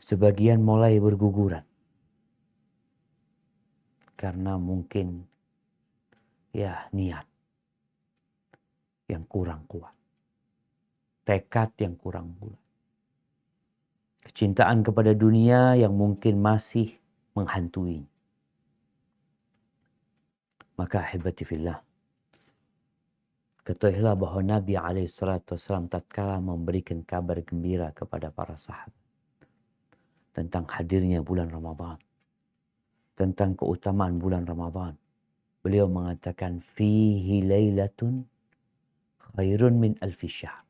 Sebagian mulai berguguran. Karena mungkin niat yang kurang kuat. Tekad yang kurang bulat. Kecintaan kepada dunia yang mungkin masih menghantui. Maka ahibati fillah, ketahuilah bahwa Nabi SAW tatkala memberikan kabar gembira kepada para sahabat tentang hadirnya bulan Ramadan, tentang keutamaan bulan Ramadan. Beliau mengatakan, fihi lailatun khairun min alfi syahr.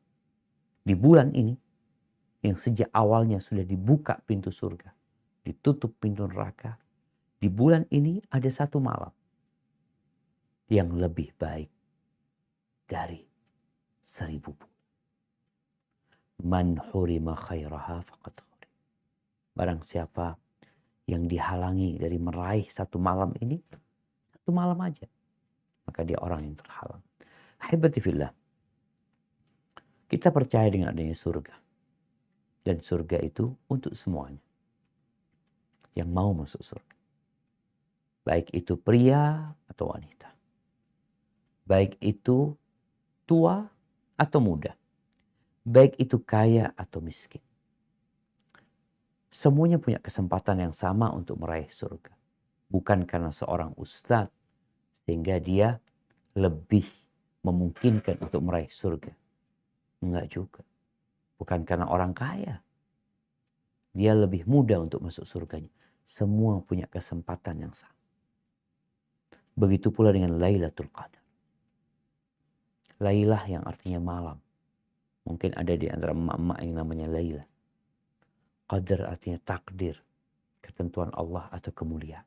Di bulan ini, yang sejak awalnya sudah dibuka pintu surga, ditutup pintu neraka, di bulan ini ada satu malam yang lebih baik dari 1000 bulan. Man hurima khairaha faqad hurim. Barang siapa yang dihalangi dari meraih satu malam ini, satu malam aja, maka dia orang yang terhalang. Ahibati fillah, kita percaya dengan adanya surga. Dan surga itu untuk semuanya yang mau masuk surga. Baik itu pria atau wanita. Baik itu tua atau muda. Baik itu kaya atau miskin. Semuanya punya kesempatan yang sama untuk meraih surga. Bukan karena seorang ustadz sehingga dia lebih memungkinkan untuk meraih surga. Enggak juga. Bukan karena orang kaya. Dia lebih mudah untuk masuk surganya. Semua punya kesempatan yang sama. Begitu pula dengan Lailatul Qadar. Lailah yang artinya malam. Mungkin ada di antara emak-emak yang namanya Laila. Qadar artinya takdir. Ketentuan Allah atau kemuliaan.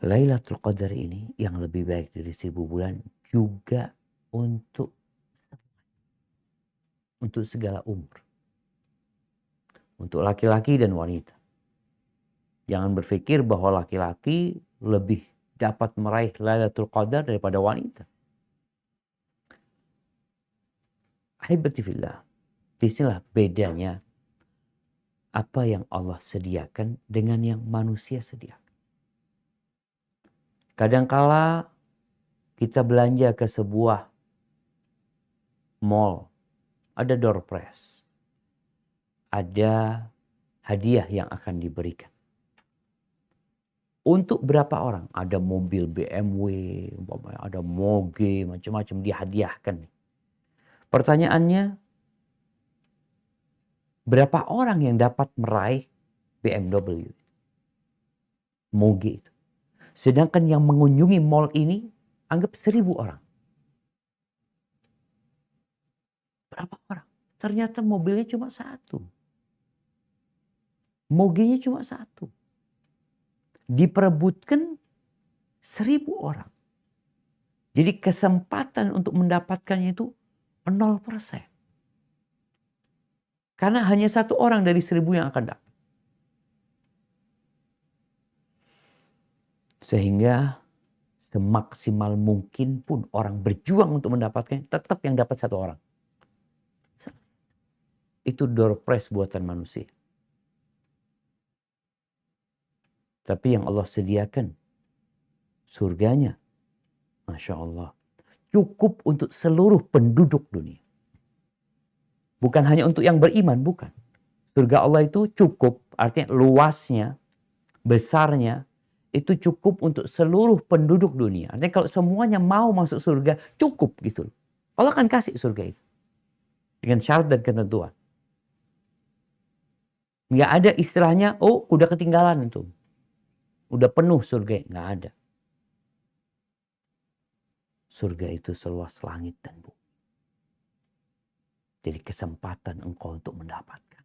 Lailatul Qadar ini yang lebih baik dari 1000 bulan juga untuk segala umur. Untuk laki-laki dan wanita. Jangan berpikir bahwa laki-laki lebih dapat meraih Lailatul Qadar daripada wanita. Ahibati fillah. Disinilah bedanya apa yang Allah sediakan dengan yang manusia sediakan. Kadangkala kita belanja ke sebuah mall, ada door prize, ada hadiah yang akan diberikan. Untuk berapa orang? Ada mobil BMW, ada moge, macam-macam dihadiahkan. Pertanyaannya, berapa orang yang dapat meraih BMW? Moge itu. Sedangkan yang mengunjungi mall ini, anggap 1000 orang. Berapa orang? Ternyata mobilnya cuma satu. Mogenya cuma satu. Diperebutkan 1000 orang. Jadi kesempatan untuk mendapatkannya itu 0%. Karena hanya satu orang dari 1000 yang akan dapat. Sehingga semaksimal mungkin pun orang berjuang untuk mendapatkannya, tetap yang dapat satu orang. Itu door prize buatan manusia. Tapi yang Allah sediakan, surganya, Masya Allah, cukup untuk seluruh penduduk dunia. Bukan hanya untuk yang beriman, bukan. Surga Allah itu cukup, artinya luasnya, besarnya, itu cukup untuk seluruh penduduk dunia. Artinya kalau semuanya mau masuk surga, cukup gitu. Allah akan kasih surga itu. Dengan syarat dan ketentuan. Nggak ada istilahnya, oh udah ketinggalan itu. Udah penuh surga. Nggak ada. Surga itu seluas langit dan bumi. Jadi kesempatan engkau untuk mendapatkan.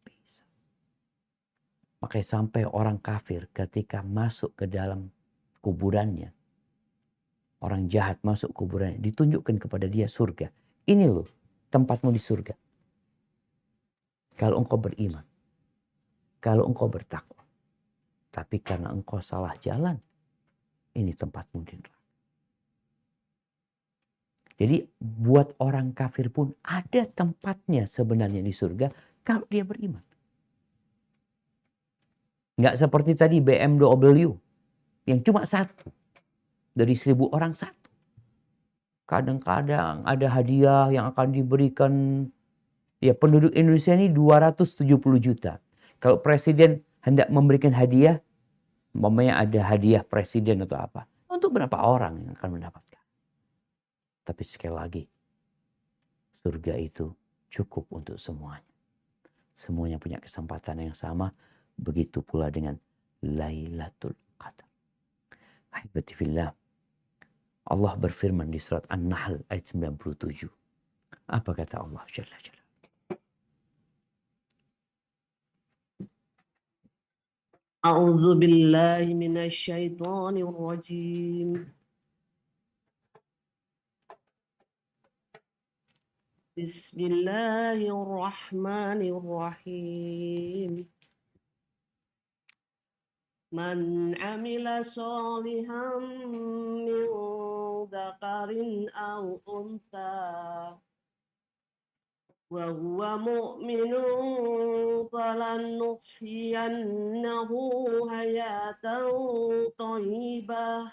Bisa. Makanya sampai orang kafir ketika masuk ke dalam kuburannya. Orang jahat masuk kuburannya. Ditunjukkan kepada dia surga. Ini loh tempatmu di surga. Kalau engkau beriman. Kalau engkau bertakwa. Tapi karena engkau salah jalan. Ini tempatmu di neraka. Jadi buat orang kafir pun ada tempatnya sebenarnya di surga. Kalau dia beriman. Nggak seperti tadi BMW yang cuma satu. Dari 1.000 orang satu. Kadang-kadang ada hadiah yang akan diberikan. Ya, penduduk Indonesia ini 270 juta. Kalau presiden hendak memberikan hadiah, umpamanya ada hadiah presiden atau apa. Untuk berapa orang yang akan mendapatkan? Tapi sekali lagi, surga itu cukup untuk semuanya. Semuanya punya kesempatan yang sama. Begitu pula dengan Lailatul Qadar. Ahibati fillah. Allah berfirman di surat An-Nahl ayat 97. Apa kata Allah Jalla Jalla? A'udzu billahi minasyaitonir rajim. Bismillahirrahmanirrahim. Man 'amila sholihan min dzakarin aw untha wa huwa mu'minun falannuhyiyannahu hayatan thayyibah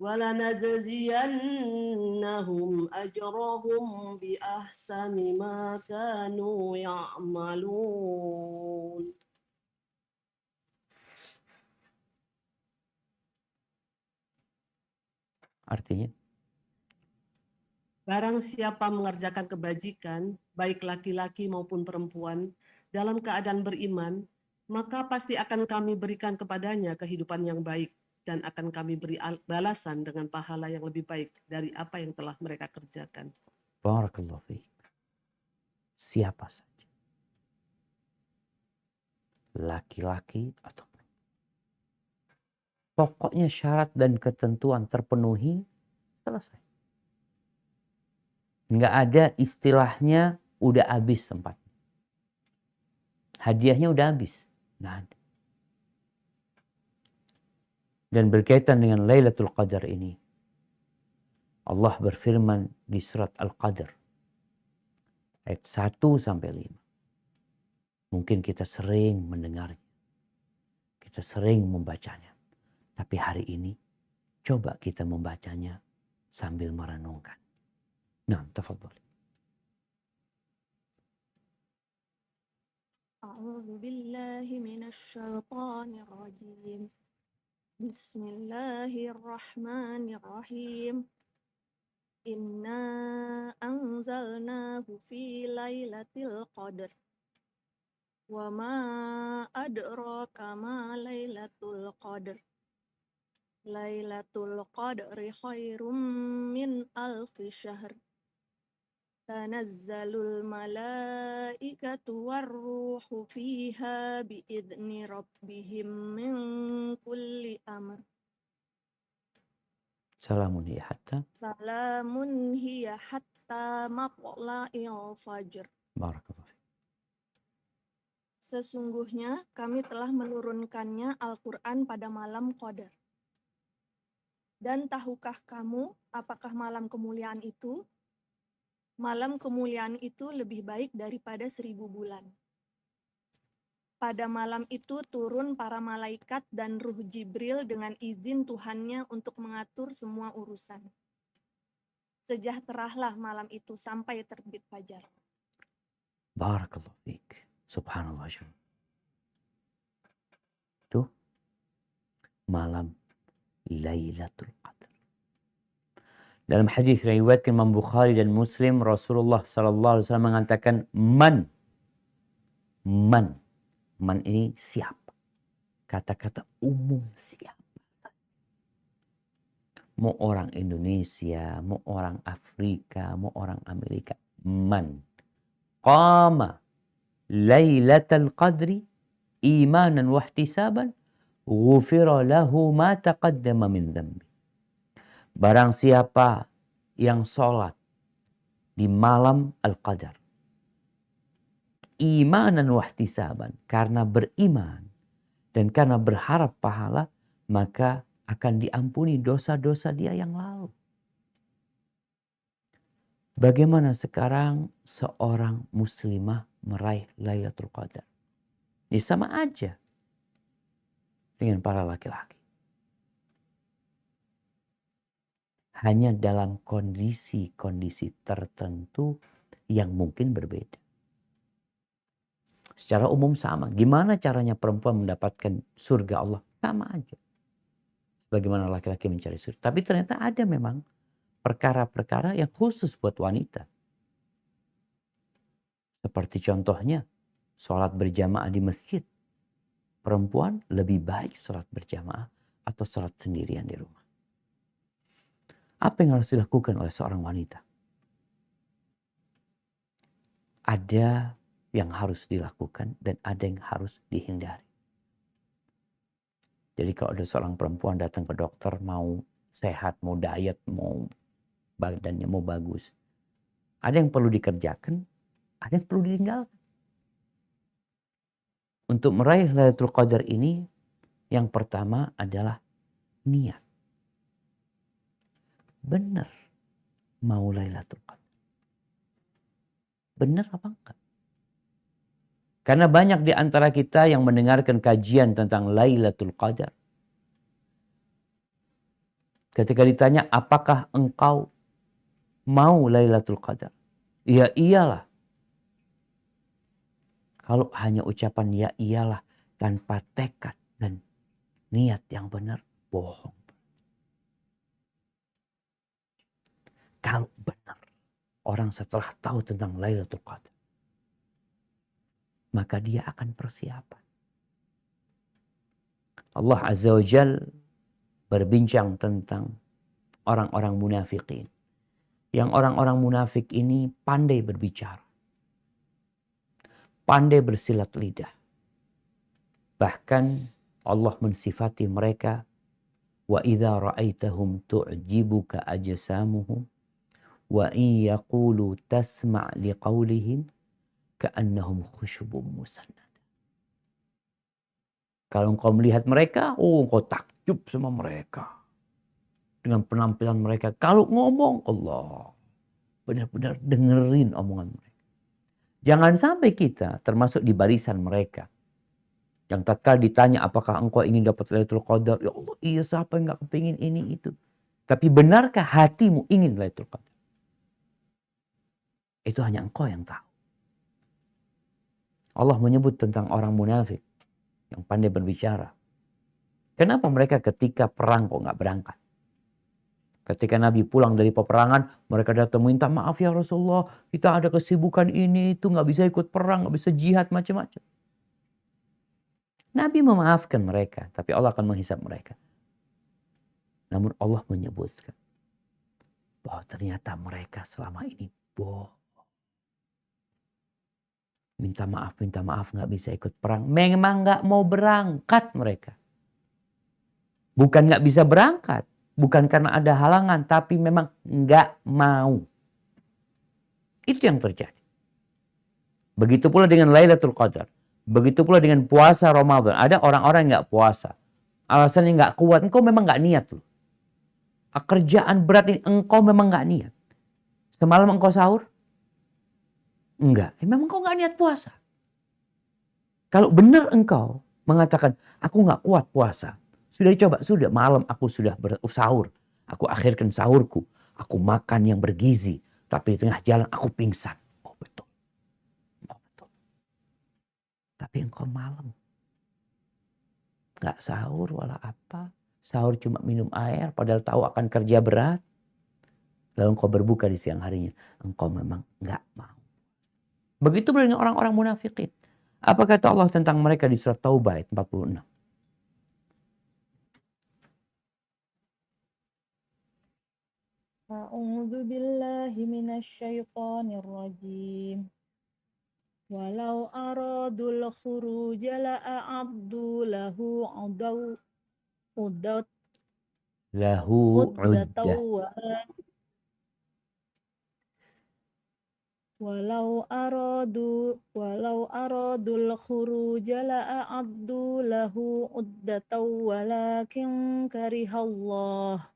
walanajziyannahum ajrahum bi ahsani ma kanu ya'malun. Artinya, barang siapa mengerjakan kebajikan, baik laki-laki maupun perempuan, dalam keadaan beriman, maka pasti akan kami berikan kepadanya kehidupan yang baik dan akan kami beri balasan dengan pahala yang lebih baik dari apa yang telah mereka kerjakan. barakallahu fiik. Siapa saja, laki-laki atau pokoknya syarat dan ketentuan terpenuhi, selesai. Nggak ada istilahnya udah habis sempat. Hadiahnya udah habis. Nggak ada. Dan berkaitan dengan Lailatul Qadar ini, Allah berfirman di surat Al-Qadr ayat 1 sampai 5. Mungkin kita sering mendengarnya. Kita sering membacanya. Tapi hari ini coba kita membacanya sambil merenungkan. Nah, tafadhal. A'udzu billahi minasyaitonir rajim. Bismillahirrahmanirrahim. Inna anzalnahu fi lailatul qadr. Wa ma adraka ma lailatul qadr. Lailatul qadri khairum min alfi syahr. Tanazzalul malaikatu warruhu fiha biidzni rabbihim min kulli amr. Salamun hiya hatta. Salamun hiya hatta matla'il fajr. Barakallahu. Sesungguhnya kami telah menurunkannya Al-Quran pada malam Qadar. Dan tahukah kamu apakah malam kemuliaan itu? Malam kemuliaan itu lebih baik daripada 1000 bulan. Pada malam itu turun para malaikat dan ruh Jibril dengan izin Tuhannya untuk mengatur semua urusan. Sejahteralah malam itu sampai terbit fajar. Barakallahu fiik. Subhanallah. Itu malam Lailatul Qadar. Dalam hadis riwayat Imam Bukhari dan Muslim, Rasulullah sallallahu alaihi wasallam mengatakan man ini siapa? Kata-kata umum siapa? Mau orang Indonesia, mau orang Afrika, mau orang Amerika. Man qama lailatul qadri imanan wa ihtisaban ghufira lahu ma taqaddama min dhanbi. Barang siapa yang sholat di malam Al-Qadar, imanan wahtisaban, karena beriman dan karena berharap pahala, maka akan diampuni dosa-dosa dia yang lalu. Bagaimana sekarang seorang muslimah meraih Lailatul Qadar. Ya sama aja dengan para laki-laki. Hanya dalam kondisi-kondisi tertentu yang mungkin berbeda. Secara umum sama. Gimana caranya perempuan mendapatkan surga Allah? Sama aja. Bagaimana laki-laki mencari surga. Tapi ternyata ada memang perkara-perkara yang khusus buat wanita. Seperti contohnya, sholat berjamaah di masjid. Perempuan lebih baik sholat berjamaah atau sholat sendirian di rumah. Apa yang harus dilakukan oleh seorang wanita? Ada yang harus dilakukan dan ada yang harus dihindari. Jadi kalau ada seorang perempuan datang ke dokter mau sehat, mau diet, mau badannya mau bagus. Ada yang perlu dikerjakan, ada yang perlu ditinggalkan. Untuk meraih Lailatul Qadar ini, yang pertama adalah niat. Benar mau Lailatul Qadar. Benar apa enggak? Karena banyak di antara kita yang mendengarkan kajian tentang Lailatul Qadar. Ketika ditanya, apakah engkau mau Lailatul Qadar? Ya iyalah. Kalau hanya ucapan ya iyalah tanpa tekad dan niat yang benar, bohong. Kalau benar orang setelah tahu tentang Lailatul Qadar, maka dia akan persiapan. Allah Azza wa Jal berbincang tentang orang-orang munafikin. Yang orang-orang munafik ini pandai berbicara. Pandai bersilat lidah. Bahkan Allah mensifati mereka, wa idza ra'aitahum tu'jibuka ajsamuhum wa in yaqulu tasma' liqaulihim ka'annahum khusyubun musannad. Kalau engkau melihat mereka, engkau takjub sama mereka. Dengan penampilan mereka. Kalau ngomong, Allah benar-benar dengerin omongan mereka. Jangan sampai kita termasuk di barisan mereka. Yang tatkala ditanya apakah engkau ingin dapat Lailatul Qadar. Ya Allah, iya siapa yang gak kepingin ini itu. Tapi benarkah hatimu ingin Lailatul Qadar? Itu hanya engkau yang tahu. Allah menyebut tentang orang munafik yang pandai berbicara. Kenapa mereka ketika perang kok gak berangkat? Ketika Nabi pulang dari peperangan, mereka datang minta maaf ya Rasulullah. Kita ada kesibukan ini, itu gak bisa ikut perang, gak bisa jihad, macam-macam. Nabi memaafkan mereka, tapi Allah akan menghisap mereka. Namun Allah menyebutkan bahwa ternyata mereka selama ini bohong. Minta maaf gak bisa ikut perang. Memang gak mau berangkat mereka. Bukan gak bisa berangkat. Bukan karena ada halangan, tapi memang nggak mau. Itu yang terjadi. Begitu pula dengan Lailatul Qadar. Begitu pula dengan puasa Ramadan. Ada orang-orang yang nggak puasa. Alasannya nggak kuat. Engkau memang nggak niat loh. Kerjaan berat ini engkau memang nggak niat. Semalam engkau sahur? Enggak. Memang engkau nggak niat puasa. Kalau benar engkau mengatakan, aku nggak kuat puasa. Sudah dicoba, sudah malam aku sudah bersahur. Aku akhirkan sahurku. Aku makan yang bergizi. Tapi di tengah jalan aku pingsan. Oh betul. Oh betul. Tapi engkau malam. Gak sahur wala apa. Sahur cuma minum air. Padahal tahu akan kerja berat. Lalu engkau berbuka di siang harinya. Engkau memang gak mau. Begitu pula dengan orang-orang munafikin. Apa kata Allah tentang mereka di surat Taubah ayat 46? A'udzu billahi minasyaitonir rajim. Walau aradul khuruja la'addu lahu uddat Lahu uddah. Walau aradul khuruja la'addu lahu uddatan walakin karihallah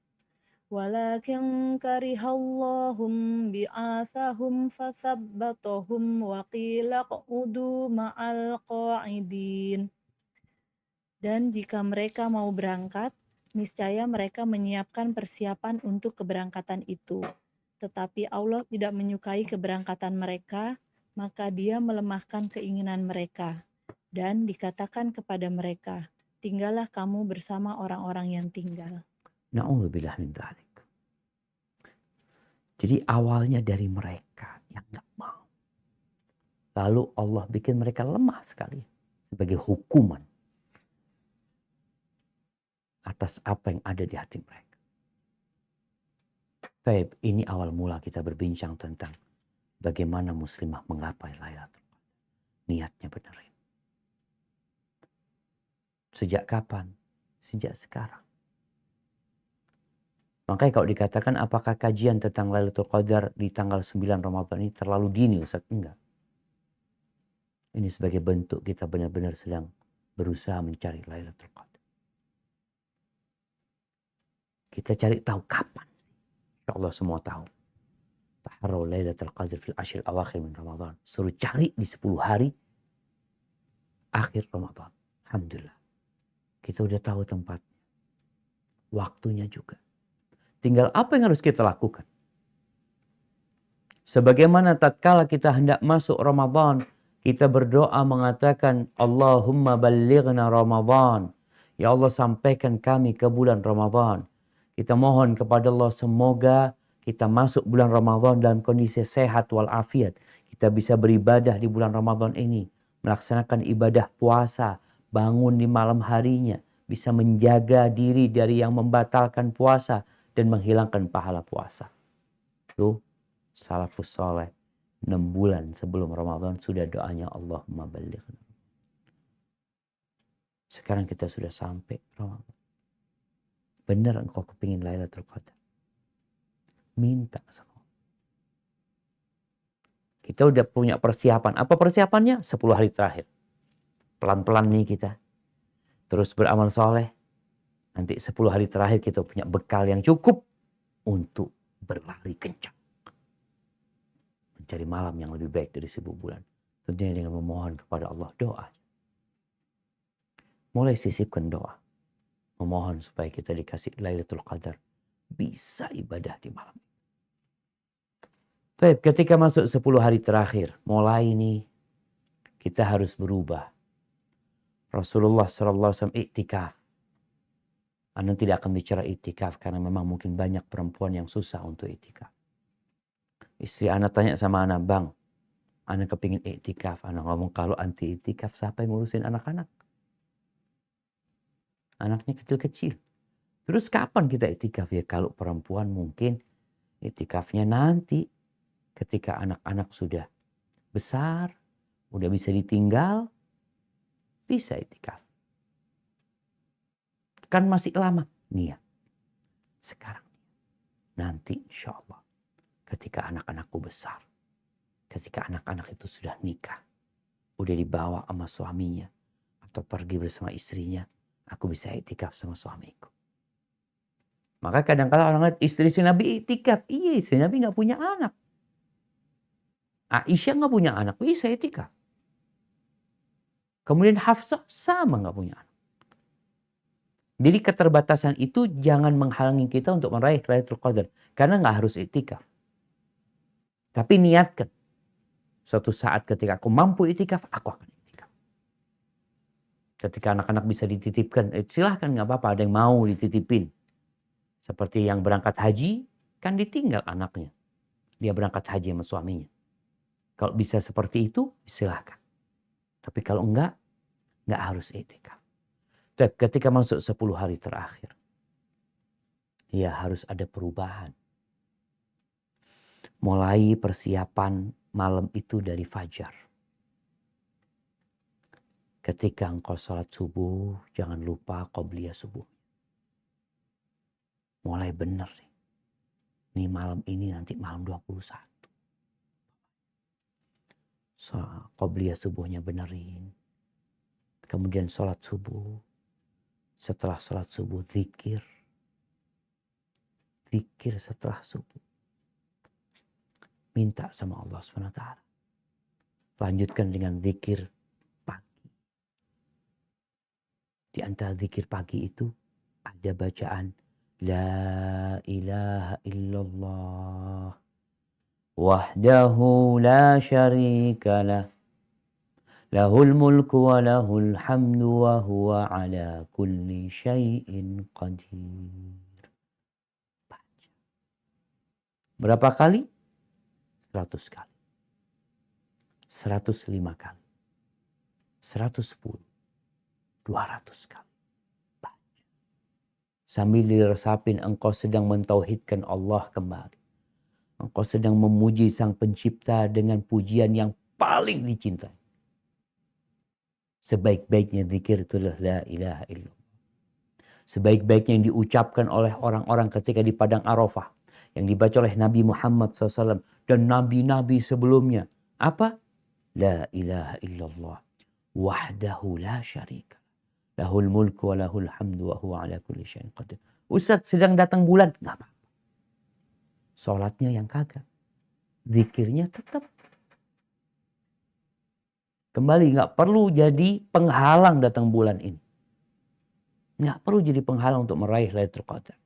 walakin karihallahum bi'athahum fathabbatahum wa qila q'udu ma'al qa'idin. Dan jika mereka mau berangkat, niscaya mereka menyiapkan persiapan untuk keberangkatan itu. Tetapi Allah tidak menyukai keberangkatan mereka, maka Dia melemahkan keinginan mereka. Dan dikatakan kepada mereka, tinggallah kamu bersama orang-orang yang tinggal. Na'udzubillah min dzalik. Jadi awalnya dari mereka yang nggak mau. Lalu Allah bikin mereka lemah sekali sebagai hukuman atas apa yang ada di hati mereka. Baik, ini awal mula kita berbincang tentang bagaimana muslimah menggapai Lailatul Qadar. Niatnya benerin. Sejak kapan? Sejak sekarang. Makanya kalau dikatakan apakah kajian tentang Lailatul Qadar di tanggal 9 Ramadan ini terlalu dini, Ustaz? Enggak. Ini sebagai bentuk kita benar-benar sedang berusaha mencari Lailatul Qadar. Kita cari tahu kapan. Insya Allah semua tahu. Taharraw Lailatul Qadar fil ashr awakhir min Ramadan. Suruh cari di 10 hari akhir Ramadan. Alhamdulillah. Kita udah tahu tempatnya. Waktunya juga. Tinggal apa yang harus kita lakukan. Sebagaimana tatkala kita hendak masuk Ramadan, kita berdoa mengatakan, Allahumma ballighna Ramadan. Ya Allah, sampaikan kami ke bulan Ramadan. Kita mohon kepada Allah semoga kita masuk bulan Ramadan dalam kondisi sehat walafiat. Kita bisa beribadah di bulan Ramadan ini. Melaksanakan ibadah puasa. Bangun di malam harinya. Bisa menjaga diri dari yang membatalkan puasa. Dan menghilangkan pahala puasa. Tuh, salafus soleh. 6 bulan sebelum Ramadan sudah doanya Allahumma ballighna. Sekarang kita sudah sampai Ramadan. Benar engkau kepingin Lailatul Qadar. Minta sama Allah. Kita udah punya persiapan. Apa persiapannya? 10 hari terakhir. Pelan-pelan nih kita. Terus beramal soleh. Nanti 10 hari terakhir kita punya bekal yang cukup untuk berlari kencang. Mencari malam yang lebih baik dari 1000 bulan. Tentunya dengan memohon kepada Allah doa. Mulai sisipkan doa. Memohon supaya kita dikasih Lailatul Qadar. Bisa ibadah di malam. Baik, ketika masuk 10 hari terakhir. Mulai nih kita harus berubah. Rasulullah SAW iktikaf. Anda tidak akan bicara iktikaf karena memang mungkin banyak perempuan yang susah untuk iktikaf. Istri Anda tanya sama Anda, Bang, Anda kepingin iktikaf. Anda ngomong kalau anti iktikaf siapa yang ngurusin anak-anak? Anaknya kecil-kecil. Terus kapan kita iktikaf? Ya kalau perempuan mungkin iktikafnya nanti ketika anak-anak sudah besar, udah bisa ditinggal, bisa iktikaf. Kan masih lama. Niat. Sekarang. Nanti insya Allah. Ketika anak-anakku besar. Ketika anak-anak itu sudah nikah. Udah dibawa sama suaminya. Atau pergi bersama istrinya. Aku bisa iktikaf sama suamiku. Maka kadang-kadang orang lihat istri Nabi iktikaf. Iya, istri Nabi gak punya anak. Aisyah gak punya anak. Bisa iktikaf. Kemudian Hafsah sama gak punya anak. Jadi keterbatasan itu jangan menghalangi kita untuk meraih Lailatul Qadar. Karena gak harus iktikaf. Tapi niatkan. Suatu saat ketika aku mampu iktikaf, aku akan iktikaf. Ketika anak-anak bisa dititipkan, silahkan gak apa-apa, ada yang mau dititipin. Seperti yang berangkat haji, kan ditinggal anaknya. Dia berangkat haji sama suaminya. Kalau bisa seperti itu, silahkan. Tapi kalau enggak harus iktikaf. Ketika masuk 10 hari terakhir, ya harus ada perubahan. Mulai persiapan malam itu dari fajar. Ketika engkau sholat subuh, jangan lupa qobliyah subuh. Mulai benar nih. Nih malam ini nanti malam 21. Qobliyah subuhnya benerin. Kemudian sholat subuh. Setelah sholat subuh zikir. zikir setelah subuh. Minta sama Allah SWT. Lanjutkan dengan zikir pagi. Di antara zikir pagi itu ada bacaan La ilaha illallah wahdahu la syarika lah lahul mulku wa lahul hamdu wa huwa ala kulli syai'in qadir. Baca. Berapa kali? 100 kali. 105 kali. 110. 200 kali. Baca. Sambil diresapin engkau sedang mentauhidkan Allah kembali. Engkau sedang memuji Sang Pencipta dengan pujian yang paling dicintai. Sebaik-baiknya zikir itulah la ilaha illallah. Sebaik-baiknya yang diucapkan oleh orang-orang ketika di Padang Arafah. Yang dibaca oleh Nabi Muhammad SAW dan nabi-nabi sebelumnya. Apa? La ilaha illallah. Wahdahu la syarika. Lahul mulku wa lahul hamdu wa huwa ala kulli syai'in qadir. Ustaz sedang datang bulan. Nggak apa-apa. Sholatnya yang kagak. Zikirnya tetap. Kembali nggak perlu jadi penghalang datang bulan ini. Nggak perlu jadi penghalang untuk meraih Lailatul Qadar.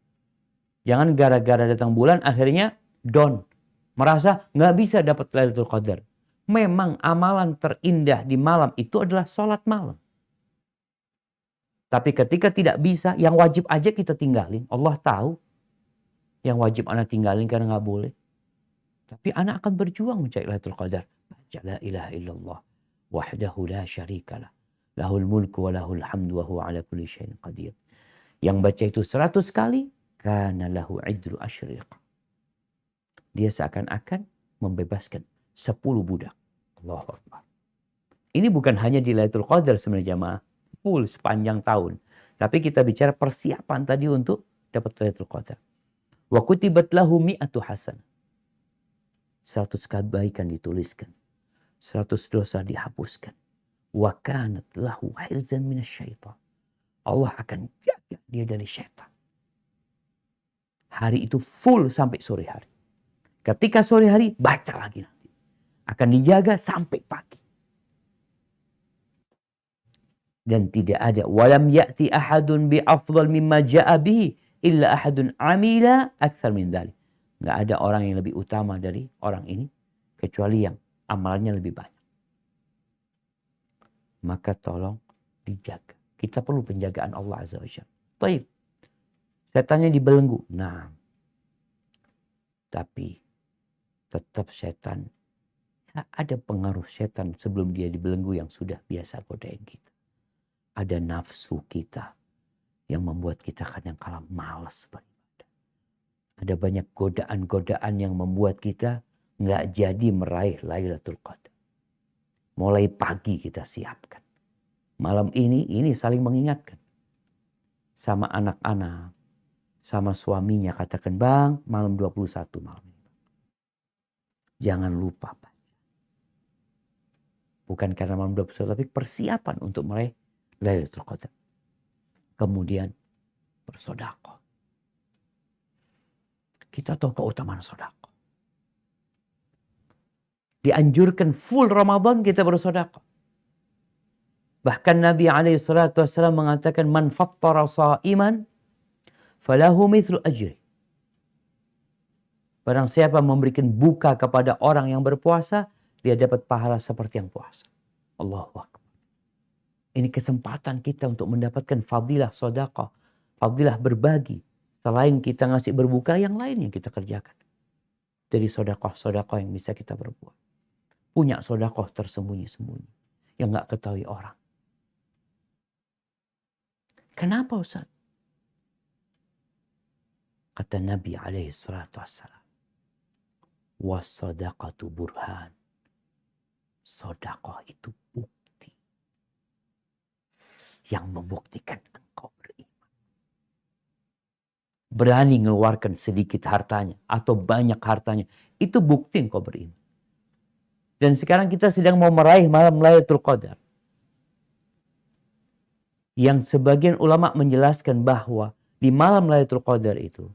Jangan gara-gara datang bulan akhirnya down. Merasa nggak bisa dapat Lailatul Qadar. Memang amalan terindah di malam itu adalah sholat malam. Tapi ketika tidak bisa, yang wajib aja kita tinggalin. Allah tahu yang wajib anak tinggalin karena nggak boleh. Tapi anak akan berjuang mencari Lailatul Qadar. Baca la ilaha illallah. Wahdahu la syarikalah. Lahul mulku wa lahul hamdu wa huwa ala kulli syai'in qadir. Yang baca itu 100 kali. Kana lahu idru asyriq. Dia seakan-akan membebaskan 10 budak. Allahu Akbar. Ini bukan hanya di Lailatul Qadar sebenarnya jamaah. Full sepanjang tahun. Tapi kita bicara persiapan tadi untuk dapat Lailatul Qadar. Wa kutibat lahu mi'atu hasanah. 100 kebaikan dituliskan. 100 dosa dihapuskan. Wa kanat lahu hirzan minasyaitan. Allah akan jaga dia dari syaitan. Hari itu full sampai sore hari. Ketika sore hari baca lagi nanti. Akan dijaga sampai pagi. Dan tidak ada walam ya'ti ahadun bi afdal mimma ja'a bihi illa ahadun amila aktsar min dzalik. Enggak ada orang yang lebih utama dari orang ini kecuali yang amalannya lebih banyak. Maka tolong dijaga. Kita perlu penjagaan Allah Azza wa Jalla. Baik. Setannya dibelenggu. Nah. Tapi tetap setan. Ya, ada pengaruh setan sebelum dia dibelenggu yang sudah biasa godain kita. Ada nafsu kita yang membuat kita kadang-kala malas beribadah. Ada banyak godaan-godaan yang membuat kita nggak jadi meraih Lailatul Qadar. Mulai pagi kita siapkan. Malam ini saling mengingatkan. Sama anak-anak, sama suaminya katakan, Bang, malam 21 malam ini. Jangan lupa, Pak. Bukan karena malam 21, tapi persiapan untuk meraih Lailatul Qadar. Kemudian bersedekah. Kita tahu keutamaan sedekah. Dianjurkan full Ramadan kita bersedekah. Bahkan Nabi SAW mengatakan man fattara sha'iman falahu mithlu ajri. Barang siapa memberikan buka kepada orang yang berpuasa, dia dapat pahala seperti yang puasa. Allahu Akbar. Ini kesempatan kita untuk mendapatkan fadilah sedekah, fadilah berbagi. Selain kita ngasih berbuka, yang lain yang kita kerjakan. Dari sedekah-sedekah yang bisa kita berbuat. Punya sedekah tersembunyi-sembunyi yang nggak ketahui orang. Kenapa Ustaz? Kata Nabi SAW. Was-sadaqatu burhan. Sedekah itu bukti. Yang membuktikan engkau beriman. Berani mengeluarkan sedikit hartanya atau banyak hartanya. Itu bukti engkau beriman. Dan sekarang kita sedang mau meraih malam Lailatul Qadar. Yang sebagian ulama menjelaskan bahwa di malam Lailatul Qadar itu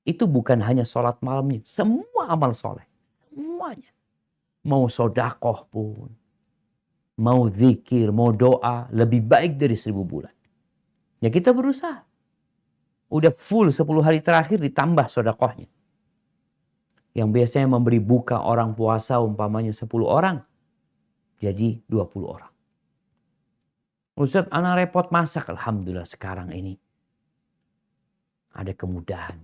Itu bukan hanya sholat malamnya, semua amal soleh. Semuanya. Mau sodakoh pun, mau zikir, mau doa, lebih baik dari 1000 bulan. Ya kita berusaha. Udah full 10 hari terakhir ditambah sodakohnya. Yang biasanya memberi buka orang puasa umpamanya 10 orang, jadi 20 orang. Ustaz, anak repot masak. Alhamdulillah sekarang ini ada kemudahan.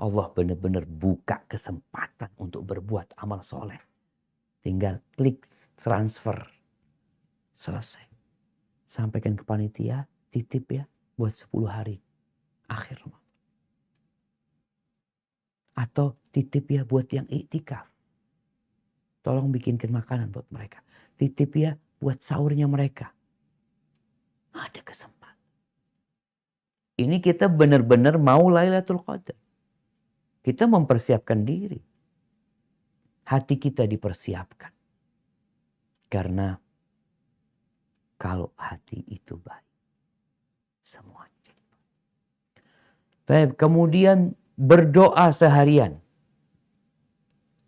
Allah benar-benar buka kesempatan untuk berbuat amal soleh. Tinggal klik transfer. Selesai. Sampaikan ke panitia, titip ya buat 10 hari akhir Ramadan. Atau titip ya buat yang iktikaf. Tolong bikinkan makanan buat mereka. Titip ya buat sahurnya mereka. Ada kesempatan. Ini kita benar-benar mau Lailatul Qadar. Kita mempersiapkan diri. Hati kita dipersiapkan. Karena kalau hati itu baik, semuanya jadi baik. Kemudian berdoa seharian.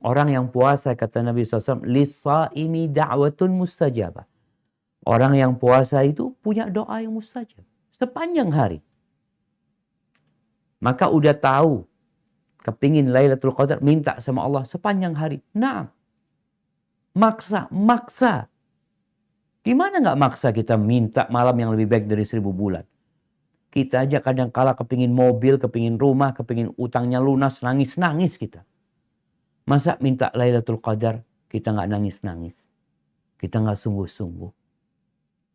Orang yang puasa, kata Nabi SAW, "Lis-shaimi da'watun mustajabah." Orang yang puasa itu punya doa yang mustajab. Sepanjang hari. Maka udah tahu, kepingin Lailatul Qadar, minta sama Allah sepanjang hari. Nah, maksa. Gimana nggak maksa kita minta malam yang lebih baik dari 1000 bulan? Kita aja kadang kala kepingin mobil, kepingin rumah, kepingin utangnya lunas, nangis kita. Masa minta Lailatul Qadar kita nggak nangis-nangis? Kita nggak sungguh-sungguh?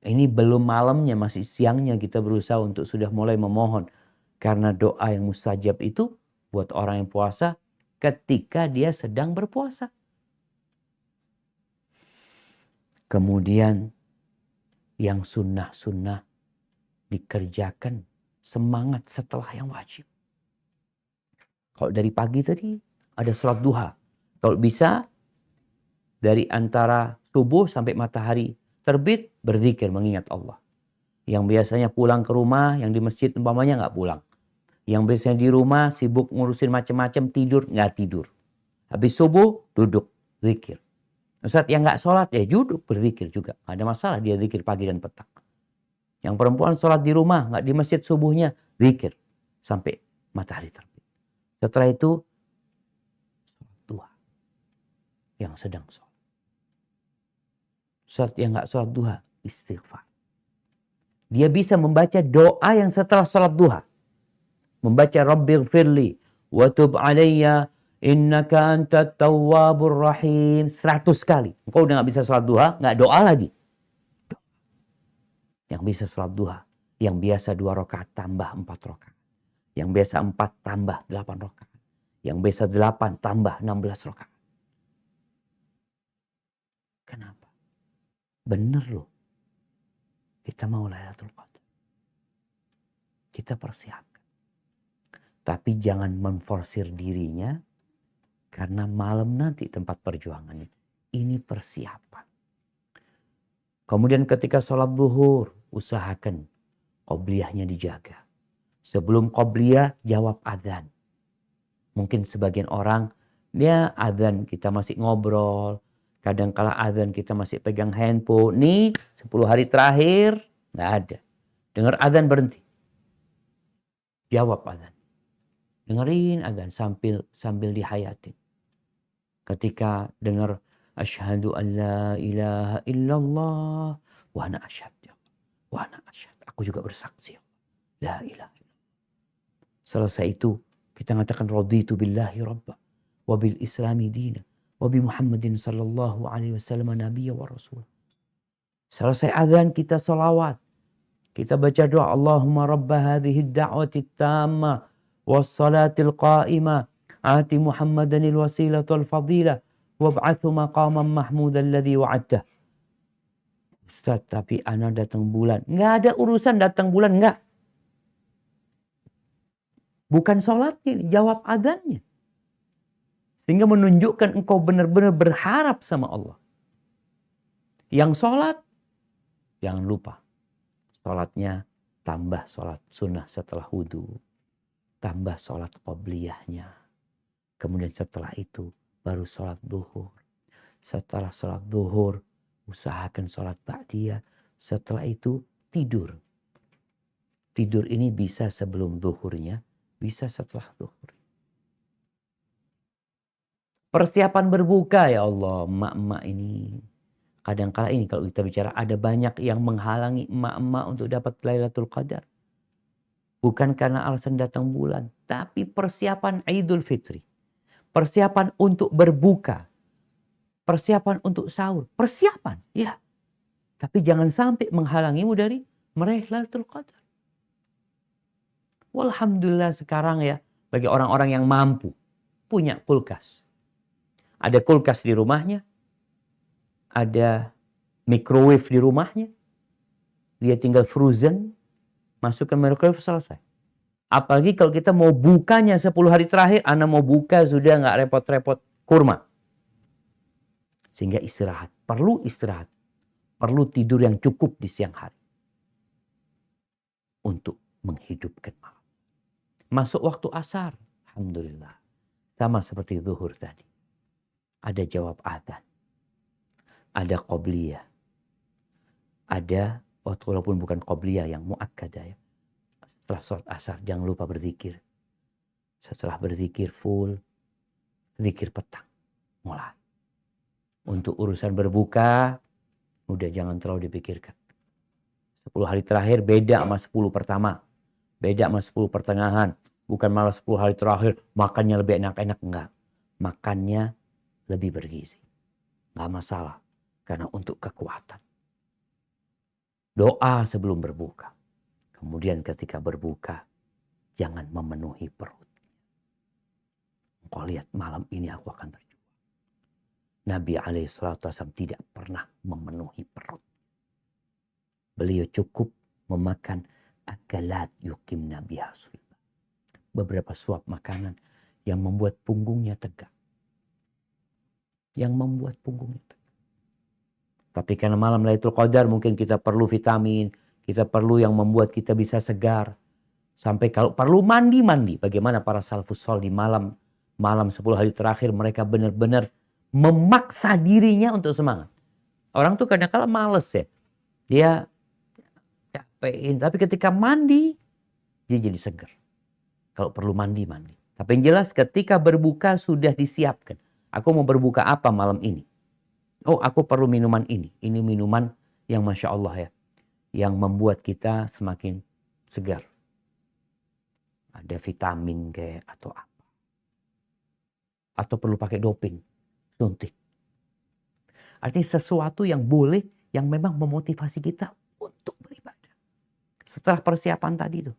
Ini belum malamnya, masih siangnya kita berusaha untuk sudah mulai memohon. Karena doa yang mustajab itu buat orang yang puasa ketika dia sedang berpuasa. Kemudian yang sunnah-sunnah dikerjakan semangat setelah yang wajib. Kalau dari pagi tadi ada sholat duha. Kalau bisa dari antara subuh sampai matahari terbit berzikir mengingat Allah. Yang biasanya pulang ke rumah, yang di masjid umpamanya nggak pulang. Yang biasanya di rumah sibuk ngurusin macam-macam, tidur nggak tidur. Habis subuh duduk zikir. Ustaz yang nggak sholat ya duduk berzikir juga. Nggak ada masalah dia zikir pagi dan petang. Yang perempuan sholat di rumah nggak di masjid subuhnya zikir sampai matahari terbit. Setelah itu sholat duha yang sedang sholat. Sholat yang nggak sholat duha istighfar. Dia bisa membaca doa yang setelah sholat duha. Membaca Rabbighfirli wa tub alayya innaka antat tawwabur rahim 100 kali. Engkau udah gak bisa sholat duha, gak doa lagi. Yang bisa sholat duha, yang biasa 2 rakaat tambah 4 rakaat. Yang biasa 4 tambah 8 rakaat. Yang biasa 8 tambah 16 rakaat. Kenapa? Bener loh. Kita mau Lailatul Qadar. Kita persiapkan. Tapi jangan memforsir dirinya karena malam nanti tempat perjuangannya. Ini persiapan. Kemudian ketika sholat zuhur, usahakan qobliyahnya dijaga. Sebelum qobliyah, jawab adzan. Mungkin sebagian orang, dia adzan kita masih ngobrol. Kadang-kala adzan kita masih pegang handphone. Nih 10 hari terakhir, nggak ada. Dengar adzan berhenti. Jawab adzan. Dengerin adzan sambil dihayatin. Ketika dengar asyhadu an la ilaha illallah wa ana asyhadu wa ana asyhadu. Aku juga bersaksi. La ilaha illallah. Selesai itu kita mengatakan raditu billahi rabba wa bil islami dina wa bi Muhammadin sallallahu alaihi wasallam nabiyya wa rasul. Selesai adzan kita selawat. Kita baca doa Allahumma rabba hadhihi ad-da'wati at-tammah was-salatil qa'imah ati Muhammadanil wasilatul fadilah wab'athu maqaman mahmudan alladhi wa'adtah. Ustaz, tapi ana datang bulan. Nggak ada urusan datang bulan, nggak. Bukan sholatnya, jawab adzannya. Sehingga menunjukkan engkau benar-benar berharap sama Allah. Yang sholat, jangan lupa. Sholatnya tambah sholat sunnah setelah wudhu. tambah sholat qobliyahnya. Kemudian setelah itu baru sholat duhur. Setelah sholat duhur, usahakan sholat ba'diyah. Setelah itu tidur. Tidur ini bisa sebelum duhurnya, bisa setelah duhur. Persiapan berbuka ya Allah, emak-emak ini. Kadang-kala ini kalau kita bicara ada banyak yang menghalangi emak-emak untuk dapat Lailatul Qadar. Bukan karena alasan datang bulan, tapi persiapan Idul Fitri. Persiapan untuk berbuka. Persiapan untuk sahur. Persiapan, ya. Tapi jangan sampai menghalangimu dari meraih Lailatul Qadar. Walhamdulillah sekarang ya, bagi orang-orang yang mampu, punya kulkas. Ada kulkas di rumahnya, ada microwave di rumahnya, dia tinggal frozen, masukkan microwave, selesai. Apalagi kalau kita mau bukanya 10 hari terakhir, Anda mau buka sudah nggak repot-repot kurma. Sehingga istirahat, perlu istirahat. Perlu tidur yang cukup di siang hari. Untuk menghidupkan malam. Masuk waktu asar, alhamdulillah. Sama seperti zuhur tadi. Ada jawab adzan. Ada qobliyah. Ada, walaupun bukan qobliyah yang muakkadah ya. Setelah sholat asar, jangan lupa berzikir. Setelah berzikir full, zikir petang. Mulai. Untuk urusan berbuka, udah jangan terlalu dipikirkan. 10 hari terakhir beda sama 10 pertama. Beda sama 10 pertengahan. Bukan malah 10 hari terakhir makannya lebih enak-enak. Enggak. Makannya lebih bergizi. Enggak masalah. Karena untuk kekuatan. Doa sebelum berbuka. Kemudian ketika berbuka, jangan memenuhi perut. Engkau lihat malam ini aku akan berjuang. Nabi SAW tidak pernah memenuhi perut. Beliau cukup memakan akalat yukim Nabi Sulba. Beberapa suap makanan yang membuat punggungnya tegak. Yang membuat punggungnya tegak. Tapi karena malam Lailatul Qadar mungkin kita perlu vitamin. Kita perlu yang membuat kita bisa segar. Sampai kalau perlu mandi-mandi. Bagaimana para salafus shalih di malam 10 hari terakhir mereka benar-benar memaksa dirinya untuk semangat. Orang tuh kadang-kadang males ya. Dia capekin. Tapi ketika mandi, dia jadi segar. Kalau perlu mandi-mandi. Tapi yang jelas ketika berbuka sudah disiapkan. Aku mau berbuka apa malam ini? Oh, aku perlu minuman ini. Ini minuman yang Masya Allah ya. Yang membuat kita semakin segar. Ada vitamin kayak atau apa. Atau perlu pakai doping. Suntik. Artinya sesuatu yang boleh, yang memang memotivasi kita untuk beribadah. Setelah persiapan tadi itu.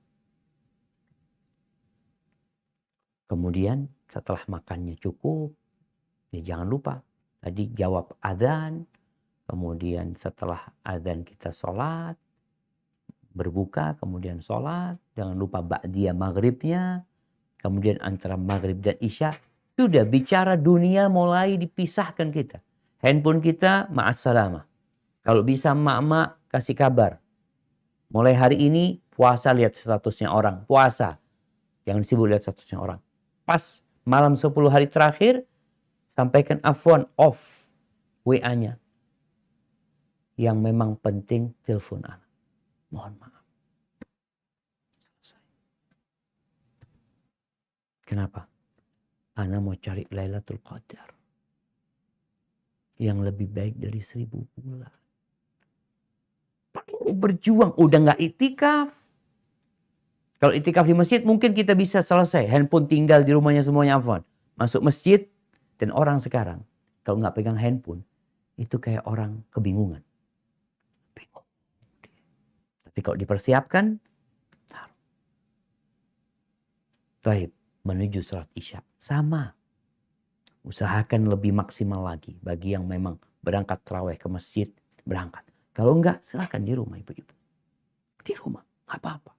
Kemudian setelah makannya cukup, ya jangan lupa. Tadi jawab adzan. Kemudian setelah adzan kita sholat. Berbuka, kemudian sholat. Jangan lupa ba'diyah maghribnya. Kemudian antara maghrib dan isya. Sudah bicara dunia mulai dipisahkan kita. Handphone kita ma'assalamah. Kalau bisa emak-emak kasih kabar. Mulai hari ini puasa lihat statusnya orang. Puasa. Jangan sibuk lihat statusnya orang. Pas malam 10 hari terakhir. Sampaikan afwan off WA-nya. Yang memang penting telepon anak. Mohon maaf. Kenapa? Ana mau cari Lailatul Qadar. Yang lebih baik dari 1000 bulan. Perlu berjuang. Udah gak itikaf. Kalau itikaf di masjid mungkin kita bisa selesai. Handphone tinggal di rumahnya semuanya afwan. Masuk masjid. Dan orang sekarang. Kalau gak pegang handphone. Itu kayak orang kebingungan. Bingung. Tapi kalau dipersiapkan. Baik. Menuju salat isya. Sama. Usahakan lebih maksimal lagi. Bagi yang memang berangkat tarawih ke masjid. Berangkat. Kalau enggak silakan di rumah ibu-ibu. Di rumah. Gak apa-apa.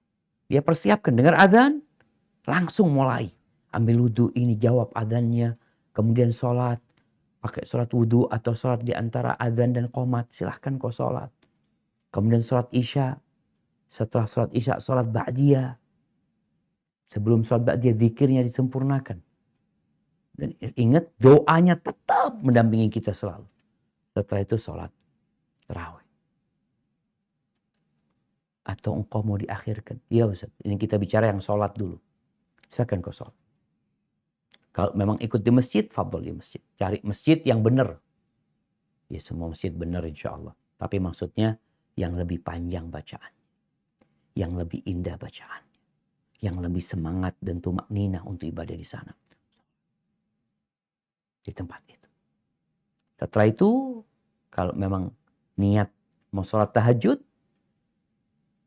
Dia persiapkan. Dengar azan. Langsung mulai. Ambil wudhu ini. Jawab azannya. Kemudian sholat. Pakai sholat wudhu atau sholat di antara azan dan qomat. Silahkan kau sholat. Kemudian sholat isya. Setelah sholat isya sholat ba'diyah. Sebelum sholat dia zikirnya disempurnakan. Dan ingat doanya tetap mendampingi kita selalu. Setelah itu sholat tarawih. Atau engkau mau diakhirkan? Iya Ustaz, ini kita bicara yang sholat dulu. Silakan kau sholat. Kalau memang ikut di masjid, fadl di masjid. Cari masjid yang benar. Ya semua masjid benar insya Allah. Tapi maksudnya yang lebih panjang bacaan. Yang lebih indah bacaan. Yang lebih semangat dan tumak ninah untuk ibadah di sana. Di tempat itu. Setelah itu, kalau memang niat mau sholat tahajud,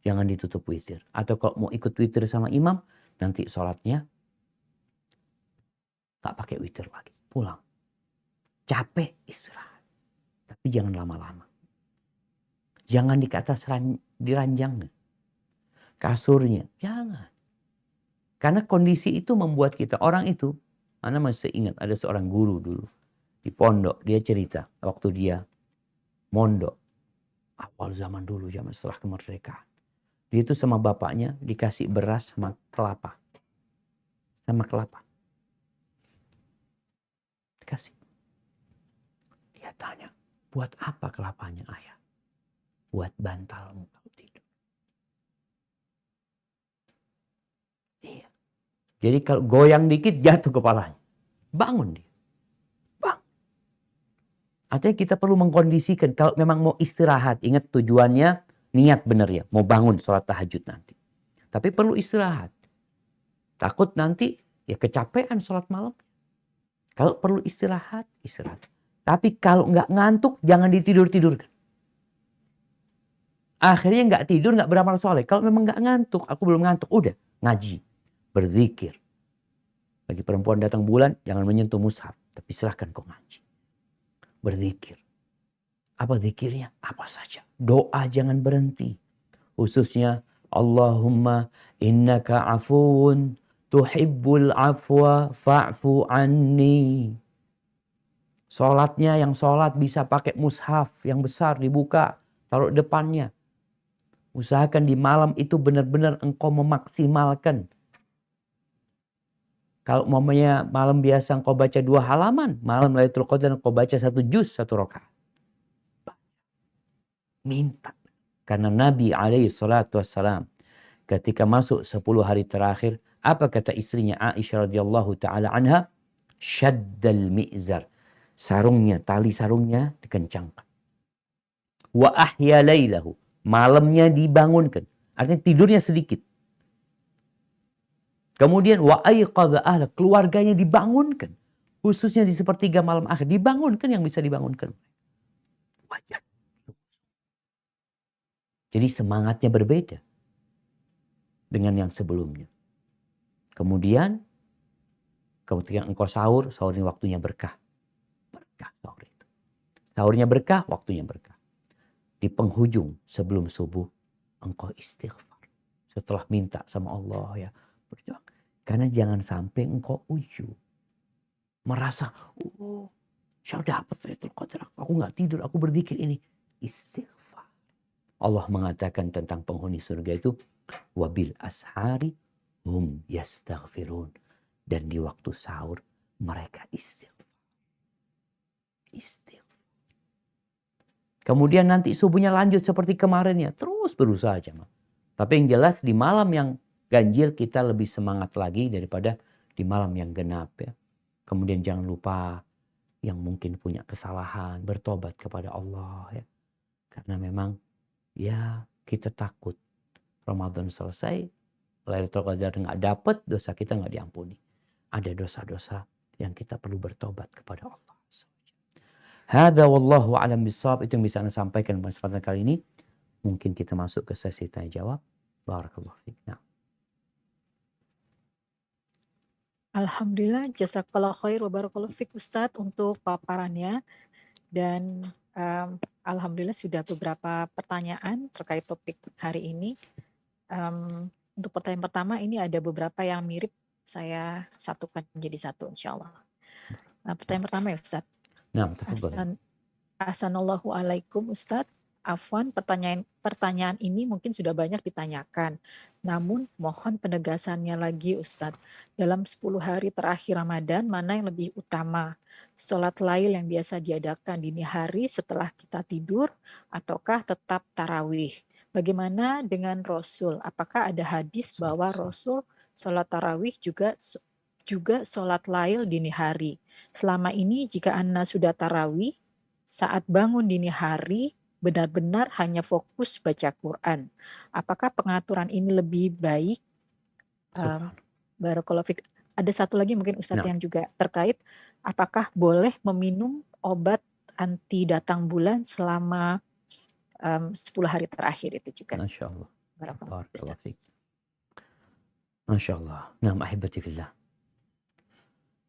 jangan ditutup witir. Atau kalau mau ikut witir sama imam, nanti sholatnya gak pakai witir lagi. Pulang. Capek, istirahat. Tapi jangan lama-lama. Jangan di atas di ranjangnya. Kasurnya. Jangan. Karena kondisi itu membuat kita. Orang itu, Ana masih ingat ada seorang guru dulu. Di pondok. Dia cerita waktu dia mondok. Awal zaman dulu, zaman setelah kemerdekaan. Dia itu sama bapaknya dikasih beras sama kelapa. Sama kelapa. Dikasih. Dia tanya, buat apa kelapanya ayah? Buat bantalmu kalau tidur. Iya. Jadi kalau goyang dikit jatuh kepalanya. Bangun dia. Bangun. Artinya kita perlu mengkondisikan. Kalau memang mau istirahat. Ingat tujuannya niat benar ya. Mau bangun sholat tahajud nanti. Tapi perlu istirahat. Takut nanti ya kecapean sholat malam. Kalau perlu istirahat, istirahat. Tapi kalau nggak ngantuk, jangan ditidur-tidurkan. Akhirnya nggak tidur, nggak beramal soleh. Kalau memang nggak ngantuk, aku belum ngantuk, udah ngaji, berzikir. Bagi perempuan datang bulan, jangan menyentuh mushaf, tapi silahkan kau ngaji, berzikir. Apa zikirnya? Apa saja. Doa jangan berhenti. Khususnya Allahumma innaka afuun tuhibbul afwa fa'fu anni. Sholatnya yang sholat bisa pakai mushaf yang besar dibuka. Taruh depannya. Usahakan di malam itu benar-benar engkau memaksimalkan. Kalau umpamanya malam biasa engkau baca 2 halaman. Malam Lailatul Qadar engkau baca 1 juz, 1 rakaat. Minta. Karena Nabi SAW ketika masuk 10 hari terakhir. Apa kata istrinya Aisyah radhiyallahu ta'ala anha? Syaddal mi'zar. Sarungnya, tali sarungnya dikencangkan. Wa ahya laylahu. Malamnya dibangunkan. Artinya tidurnya sedikit. Kemudian wa ayqadha ahla. Keluarganya dibangunkan. Khususnya di sepertiga malam akhir. Dibangunkan yang bisa dibangunkan. Wajar. Jadi semangatnya berbeda. Dengan yang sebelumnya. Kemudian ketika engkau sahur, sahur ini waktunya berkah. Berkah sahur itu. Sahurnya berkah, waktunya berkah. Di penghujung sebelum subuh, engkau istighfar. Setelah minta sama Allah ya, berjuang. Karena jangan sampai engkau ujub. Merasa, saya dapat Lailatul Qadar. Aku nggak tidur, aku berzikir ini. Istighfar. Allah mengatakan tentang penghuni surga itu, wabil ashari hum yastaghfirun. Dan di waktu sahur mereka istighfar. Istighfar. Kemudian nanti subuhnya lanjut seperti kemarinnya. Terus berusaha aja. Tapi yang jelas di malam yang ganjil kita lebih semangat lagi daripada di malam yang genap ya. Kemudian jangan lupa yang mungkin punya kesalahan. Bertobat kepada Allah ya. Karena memang ya kita takut Ramadan selesai. Lailatul Qadar nggak dapat, dosa kita nggak diampuni. Ada dosa-dosa yang kita perlu bertobat kepada Allah. Hadza wallahu a'lam bishawab. Itu yang bisa Anda sampaikan pada kesempatan kali ini. Mungkin kita masuk ke sesi tanya jawab. Barakallahu fiik. Nah. Alhamdulillah, jazakallahu khair wa barakallahu fiik Ustadz untuk paparannya. Dan alhamdulillah sudah beberapa pertanyaan terkait topik hari ini. Untuk pertanyaan pertama ini ada beberapa yang mirip, saya satukan jadi satu insya Allah. Pertanyaan pertama ya Ustadz. Nah, tafadhol. Assalamualaikum Ustadz. Afwan, pertanyaan ini mungkin sudah banyak ditanyakan. Namun mohon penegasannya lagi Ustadz. Dalam 10 hari terakhir Ramadan, mana yang lebih utama? Sholat lail yang biasa diadakan dini hari setelah kita tidur, ataukah tetap tarawih? Bagaimana dengan Rasul? Apakah ada hadis bahwa Rasul sholat tarawih juga sholat lail dini hari? Selama ini jika Anda sudah tarawih, saat bangun dini hari, benar-benar hanya fokus baca Quran. Apakah pengaturan ini lebih baik? Barakallahu fiik. Ada satu lagi mungkin Ustadz yang juga terkait, apakah boleh meminum obat anti datang bulan selama 10 hari terakhir itu juga? Masya Allah. Barakallahu fiik. Masya Allah. Nah, ahibati fillah.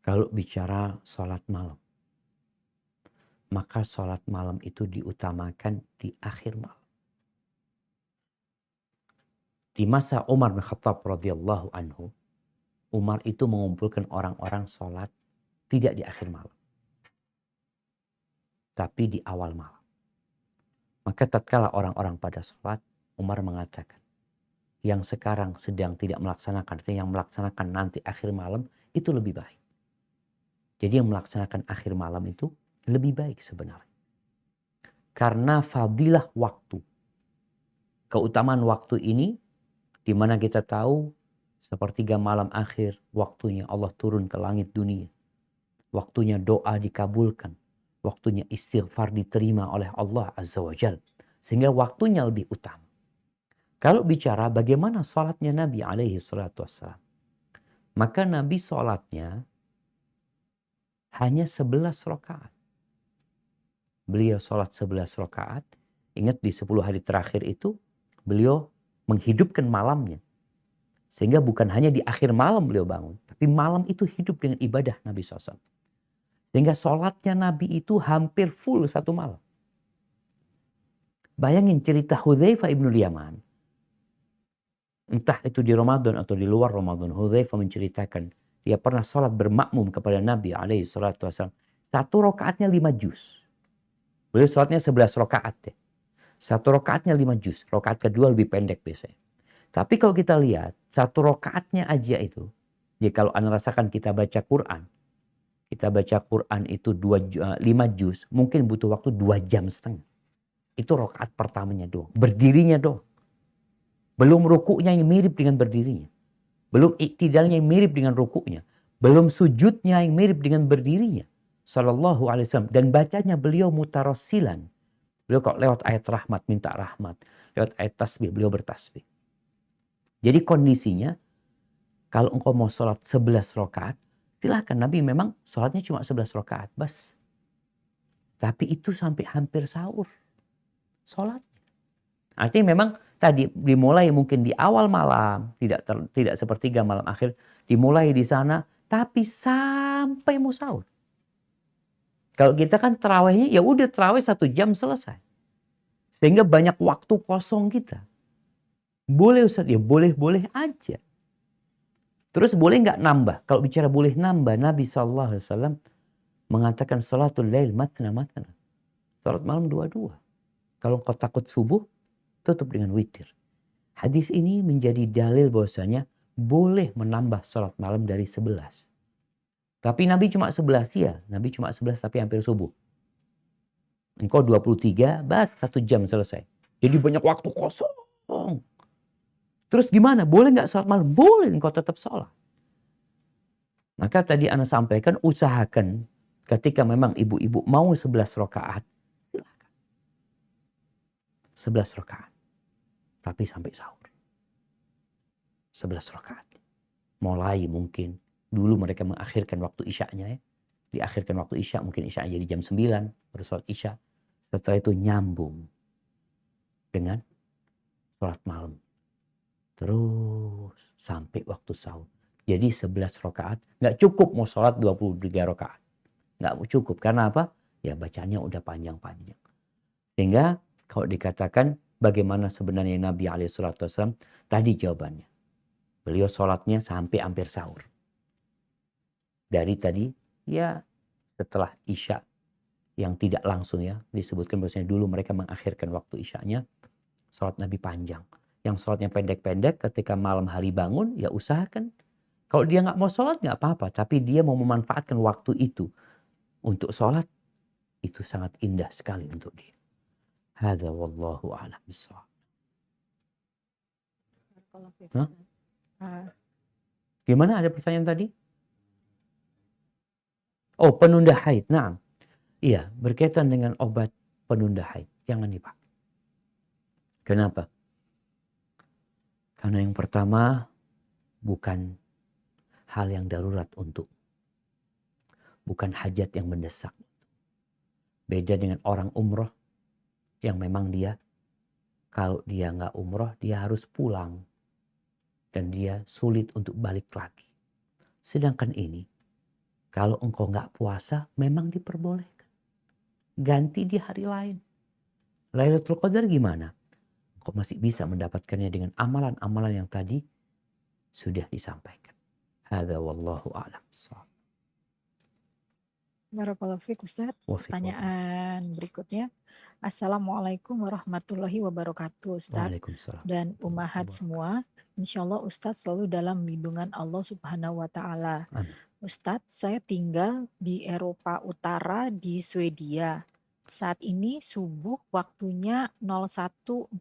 Kalau bicara sholat malam, maka sholat malam itu diutamakan di akhir malam. Di masa Umar bin Khattab radhiyallahu anhu, Umar itu mengumpulkan orang-orang sholat tidak di akhir malam, tapi di awal malam. Maka tatkala orang-orang pada sholat, Umar mengatakan, yang sekarang sedang tidak melaksanakan, yang melaksanakan nanti akhir malam, itu lebih baik. Jadi yang melaksanakan akhir malam itu lebih baik sebenarnya. Karena fadilah waktu. Keutamaan waktu ini, di mana kita tahu sepertiga malam akhir, waktunya Allah turun ke langit dunia. Waktunya doa dikabulkan. Waktunya istighfar diterima oleh Allah Azza wa Jal. Sehingga waktunya lebih utama. Kalau bicara bagaimana sholatnya Nabi alaihi salatu wassalam. Maka Nabi sholatnya hanya 11 rakaat. Beliau sholat 11 rakaat. Ingat di 10 hari terakhir itu beliau menghidupkan malamnya. Sehingga bukan hanya di akhir malam beliau bangun. Tapi malam itu hidup dengan ibadah Nabi SAW. Sehingga sholatnya Nabi itu hampir full satu malam. Bayangin cerita Hudzaifah ibnul Yaman. Entah itu di Ramadan atau di luar Ramadan. Hudzaifah menceritakan. Dia pernah sholat bermakmum kepada Nabi SAW. Satu rakaatnya 5 juz. Beliau sholatnya 11 rakaat ya. Satu rakaatnya 5 juz. Rakaat kedua lebih pendek biasanya. Tapi kalau kita lihat, satu rakaatnya aja itu. Ya kalau Anda rasakan kita baca Quran. Kita baca Quran itu 5 juz. Mungkin butuh waktu 2 jam setengah. Itu rakaat pertamanya doang. Berdirinya doang. Belum rukuknya yang mirip dengan berdirinya. Belum iktidalnya yang mirip dengan rukuknya. Belum sujudnya yang mirip dengan berdirinya. Sallallahu alaihi wasallam. Dan bacanya beliau mutarassilan. Beliau kalau lewat ayat rahmat minta rahmat. Lewat ayat tasbih beliau bertasbih. Jadi kondisinya kalau engkau mau sholat 11 rakaat, silahkan. Nabi memang sholatnya cuma 11 rakaat. Bas. Tapi itu sampai hampir sahur. Sholat. Artinya memang tadi dimulai mungkin di awal malam. Tidak sepertiga malam akhir. Dimulai di sana. Tapi sampai mau sahur. Kalau kita kan terawihnya ya udah terawih 1 jam selesai. Sehingga banyak waktu kosong kita. Boleh Ustaz? Ya boleh-boleh aja. Terus boleh nggak nambah? Kalau bicara boleh nambah, Nabi SAW mengatakan salatul lail matna-matna. Salat malam 2-2. Kalau kau takut subuh, tutup dengan witir. Hadis ini menjadi dalil bahwasanya boleh menambah salat malam dari 11. Tapi Nabi cuma 11 ya. Nabi cuma 11 tapi hampir subuh. Engkau 23, bas 1 jam selesai. Jadi banyak waktu kosong. Terus gimana? Boleh nggak salat malam? Boleh, engkau tetap sholat. Maka tadi Ana sampaikan, usahakan ketika memang ibu-ibu mau 11 rakaat, silakan. 11 rakaat. Tapi sampai sahur. 11 rakaat. Mulai mungkin. Dulu mereka mengakhirkan waktu isya'nya ya. Diakhirkan waktu isya, mungkin isya jadi jam 9, baru sholat isya. Setelah itu nyambung dengan sholat malam. Terus sampai waktu sahur. Jadi 11 rakaat. Nggak cukup mau sholat 23 rakaat. Nggak cukup. Karena apa? Ya bacanya udah panjang-panjang. Sehingga kalau dikatakan bagaimana sebenarnya Nabi SAW, tadi jawabannya. Beliau sholatnya sampai hampir sahur. Dari tadi, ya setelah isya yang tidak langsung ya, disebutkan bahwasanya dulu mereka mengakhirkan waktu isyanya, sholat Nabi panjang. Yang sholatnya pendek-pendek ketika malam hari bangun, ya usahakan. Kalau dia nggak mau sholat nggak apa-apa, tapi dia mau memanfaatkan waktu itu untuk sholat, itu sangat indah sekali untuk dia. Hadza wallahu a'lam bishawab. Barakallahu fiik, Hah? Ustaz. Ah, Gimana, ada pertanyaan tadi? Oh, penunda haid. Nah, iya, berkaitan dengan obat penunda haid. Jangan dipakai. Kenapa? Karena yang pertama, bukan hal yang darurat untuk. Bukan hajat yang mendesak. Beda dengan orang umroh yang memang dia, kalau dia nggak umroh, dia harus pulang. Dan dia sulit untuk balik lagi. Sedangkan ini, kalau engkau nggak puasa, memang diperbolehkan. Ganti di hari lain. Lailatul Qadar gimana? Engkau masih bisa mendapatkannya dengan amalan-amalan yang tadi sudah disampaikan. Hadza wallahu a'lam. Barakallahu fiik, Ustaz. Pertanyaan berikutnya. Assalamualaikum warahmatullahi wabarakatuh, Ustaz. Waalaikumsalam. Dan ummahat semua, insya Allah Ustaz selalu dalam lindungan Allah Subhanahu wa Ta'ala. Amin. Ustadz, saya tinggal di Eropa Utara di Swedia. Saat ini subuh waktunya 01.45.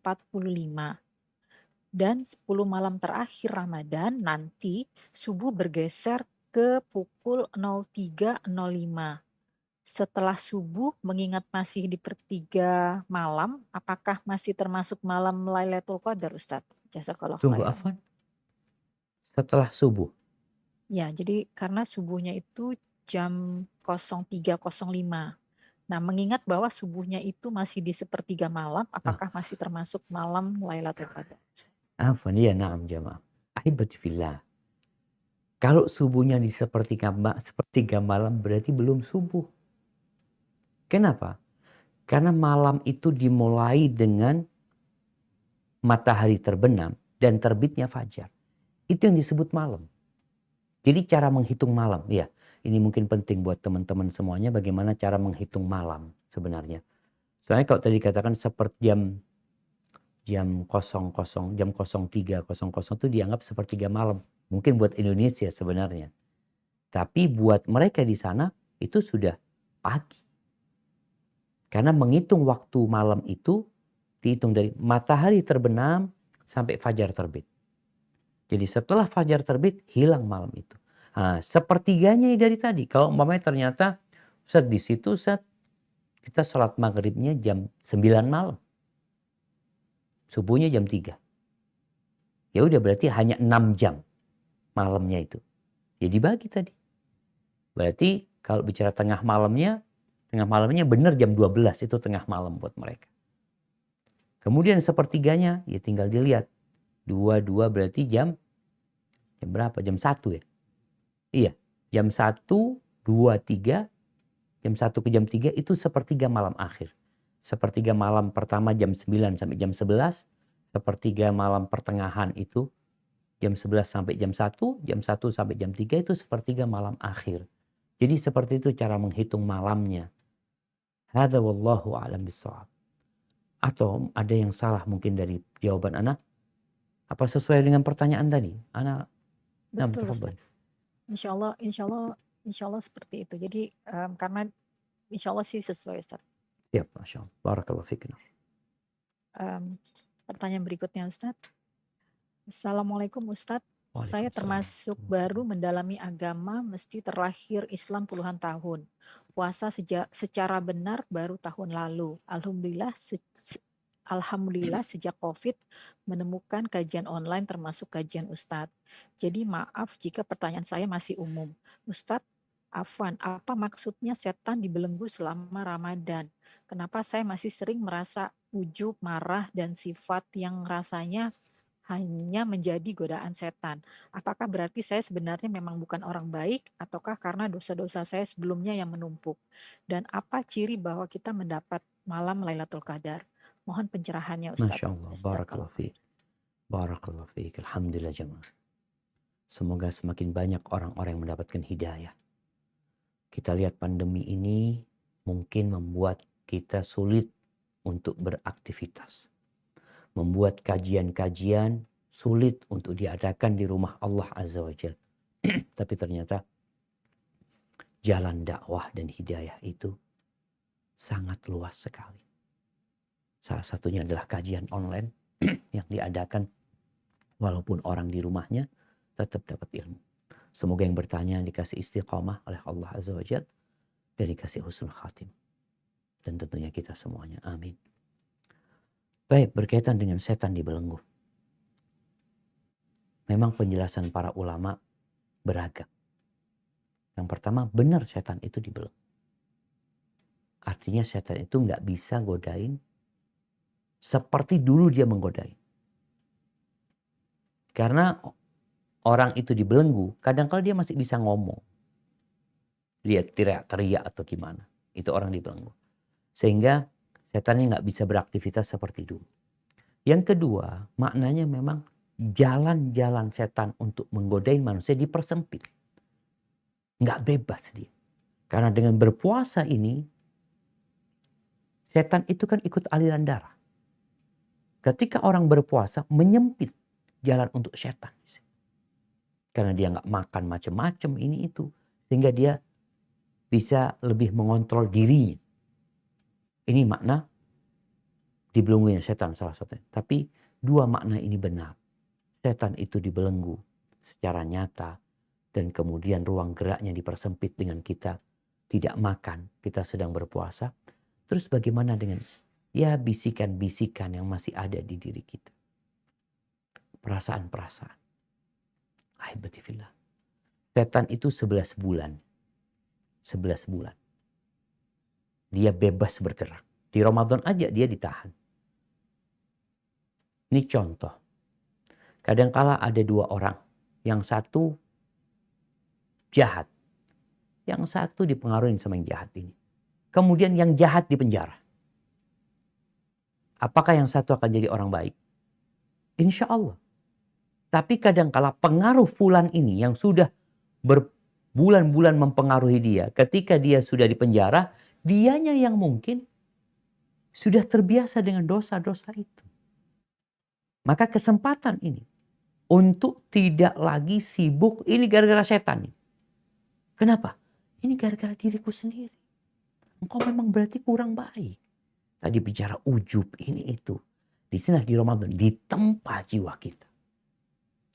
Dan 10 malam terakhir Ramadan nanti subuh bergeser ke pukul 03.05. Setelah subuh, mengingat masih di pertiga malam, apakah masih termasuk malam Lailatul Qadar, Ustadz? Jazakallahu Tunggu, khairan. Afwan. Setelah subuh. Ya, jadi karena subuhnya itu jam 03.05. Nah, mengingat bahwa subuhnya itu masih di sepertiga malam, apakah masih termasuk malam Lailatul Qadar? Afwan, ya, na'am jamaah. Ahibati fillah. Kalau subuhnya di sepertiga malam berarti belum subuh. Kenapa? Karena malam itu dimulai dengan matahari terbenam dan terbitnya fajar. Itu yang disebut malam. Jadi cara menghitung malam, ya, ini mungkin penting buat teman-teman semuanya bagaimana cara menghitung malam sebenarnya. Soalnya kalau tadi katakan seperti jam 03.00 itu dianggap sepertiga malam. Mungkin buat Indonesia sebenarnya. Tapi buat mereka di sana itu sudah pagi. Karena menghitung waktu malam itu dihitung dari matahari terbenam sampai fajar terbit. Jadi setelah fajar terbit hilang malam itu. Nah, sepertiganya dari tadi. Kalau umpamanya ternyata Ustaz di situ Ustaz kita sholat maghribnya jam 9 malam. Subuhnya jam 3. Ya udah berarti hanya 6 jam malamnya itu. Ya dibagi tadi. Berarti kalau bicara tengah malamnya benar jam 12 itu tengah malam buat mereka. Kemudian sepertiganya ya tinggal dilihat. 2 berarti jam berapa? Jam 1 ya? Iya, jam 1, 2, 3, jam 1 ke jam 3 itu sepertiga malam akhir. Sepertiga malam pertama jam 9 sampai jam 11, sepertiga malam pertengahan itu jam 11 sampai jam 1, jam 1 sampai jam 3 itu sepertiga malam akhir. Jadi seperti itu cara menghitung malamnya. Hadza wallahu a'lam bishawab. Atau ada yang salah mungkin dari jawaban Ana? Apa sesuai dengan pertanyaan tadi? Ana Betul, Ustaz. Insya Allah seperti itu. Jadi karena insya Allah sih sesuai, Ustaz. Ya, Masya Allah. Barakallahu fiik. Pertanyaan berikutnya, Ustaz. Assalamualaikum, Ustaz. Saya termasuk baru mendalami agama meski terlahir Islam puluhan tahun. Puasa secara benar baru tahun lalu. Alhamdulillah sejak COVID menemukan kajian online termasuk kajian Ustadz. Jadi maaf jika pertanyaan saya masih umum. Ustadz, afwan, apa maksudnya setan dibelenggu selama Ramadan? Kenapa saya masih sering merasa ujub, marah, dan sifat yang rasanya hanya menjadi godaan setan? Apakah berarti saya sebenarnya memang bukan orang baik ataukah karena dosa-dosa saya sebelumnya yang menumpuk? Dan apa ciri bahwa kita mendapat malam Lailatul Qadar? Mohon pencerahannya, Ustaz. Masya Allah. Barakallahu fiik. Barakallahu fiik. Alhamdulillah jemaah. Semoga semakin banyak orang-orang yang mendapatkan hidayah. Kita lihat pandemi ini mungkin membuat kita sulit untuk beraktivitas. Membuat kajian-kajian sulit untuk diadakan di rumah Allah Azza wa Jalla. Tapi ternyata jalan dakwah dan hidayah itu sangat luas sekali. Salah satunya adalah kajian online yang diadakan walaupun orang di rumahnya tetap dapat ilmu. Semoga yang bertanya dikasih istiqamah oleh Allah Azza wa Jalla dan dikasih husnul khatim. Dan tentunya kita semuanya. Amin. Baik, berkaitan dengan setan dibelenggu. Memang penjelasan para ulama beragam. Yang pertama, benar setan itu dibelenggu. Artinya setan itu nggak bisa godain seperti dulu dia menggodain. Karena orang itu dibelenggu, kadang-kala dia masih bisa ngomong. Dia teriak-teriak atau gimana. Itu orang dibelenggu. Sehingga setannya nggak bisa beraktivitas seperti dulu. Yang kedua, maknanya memang jalan-jalan setan untuk menggodain manusia dipersempit. Nggak bebas dia. Karena dengan berpuasa ini, setan itu kan ikut aliran darah. Ketika orang berpuasa, menyempit jalan untuk setan. Karena dia nggak makan macam-macam ini itu. Sehingga dia bisa lebih mengontrol dirinya. Ini makna dibelenggunya setan salah satunya. Tapi dua makna ini benar. Setan itu dibelenggu secara nyata. Dan kemudian ruang geraknya dipersempit dengan kita tidak makan. Kita sedang berpuasa. Terus bagaimana dengan ya bisikan-bisikan yang masih ada di diri kita. Perasaan-perasaan. Ahibatifillah. Setan itu 11 bulan. 11 bulan. Dia bebas bergerak. Di Ramadan aja dia ditahan. Ini contoh. Kadangkala ada dua orang. Yang satu jahat. Yang satu dipengaruhi sama yang jahat ini. Kemudian yang jahat dipenjara. Apakah yang satu akan jadi orang baik? Insya Allah. Tapi kadangkala pengaruh fulan ini yang sudah berbulan-bulan mempengaruhi dia. Ketika dia sudah dipenjara, dianya yang mungkin sudah terbiasa dengan dosa-dosa itu. Maka kesempatan ini untuk tidak lagi sibuk, ini gara-gara setan. Kenapa? Ini gara-gara diriku sendiri. Engkau memang berarti kurang baik. Tadi bicara ujub ini itu. Di sini di Ramadan ditempa jiwa kita.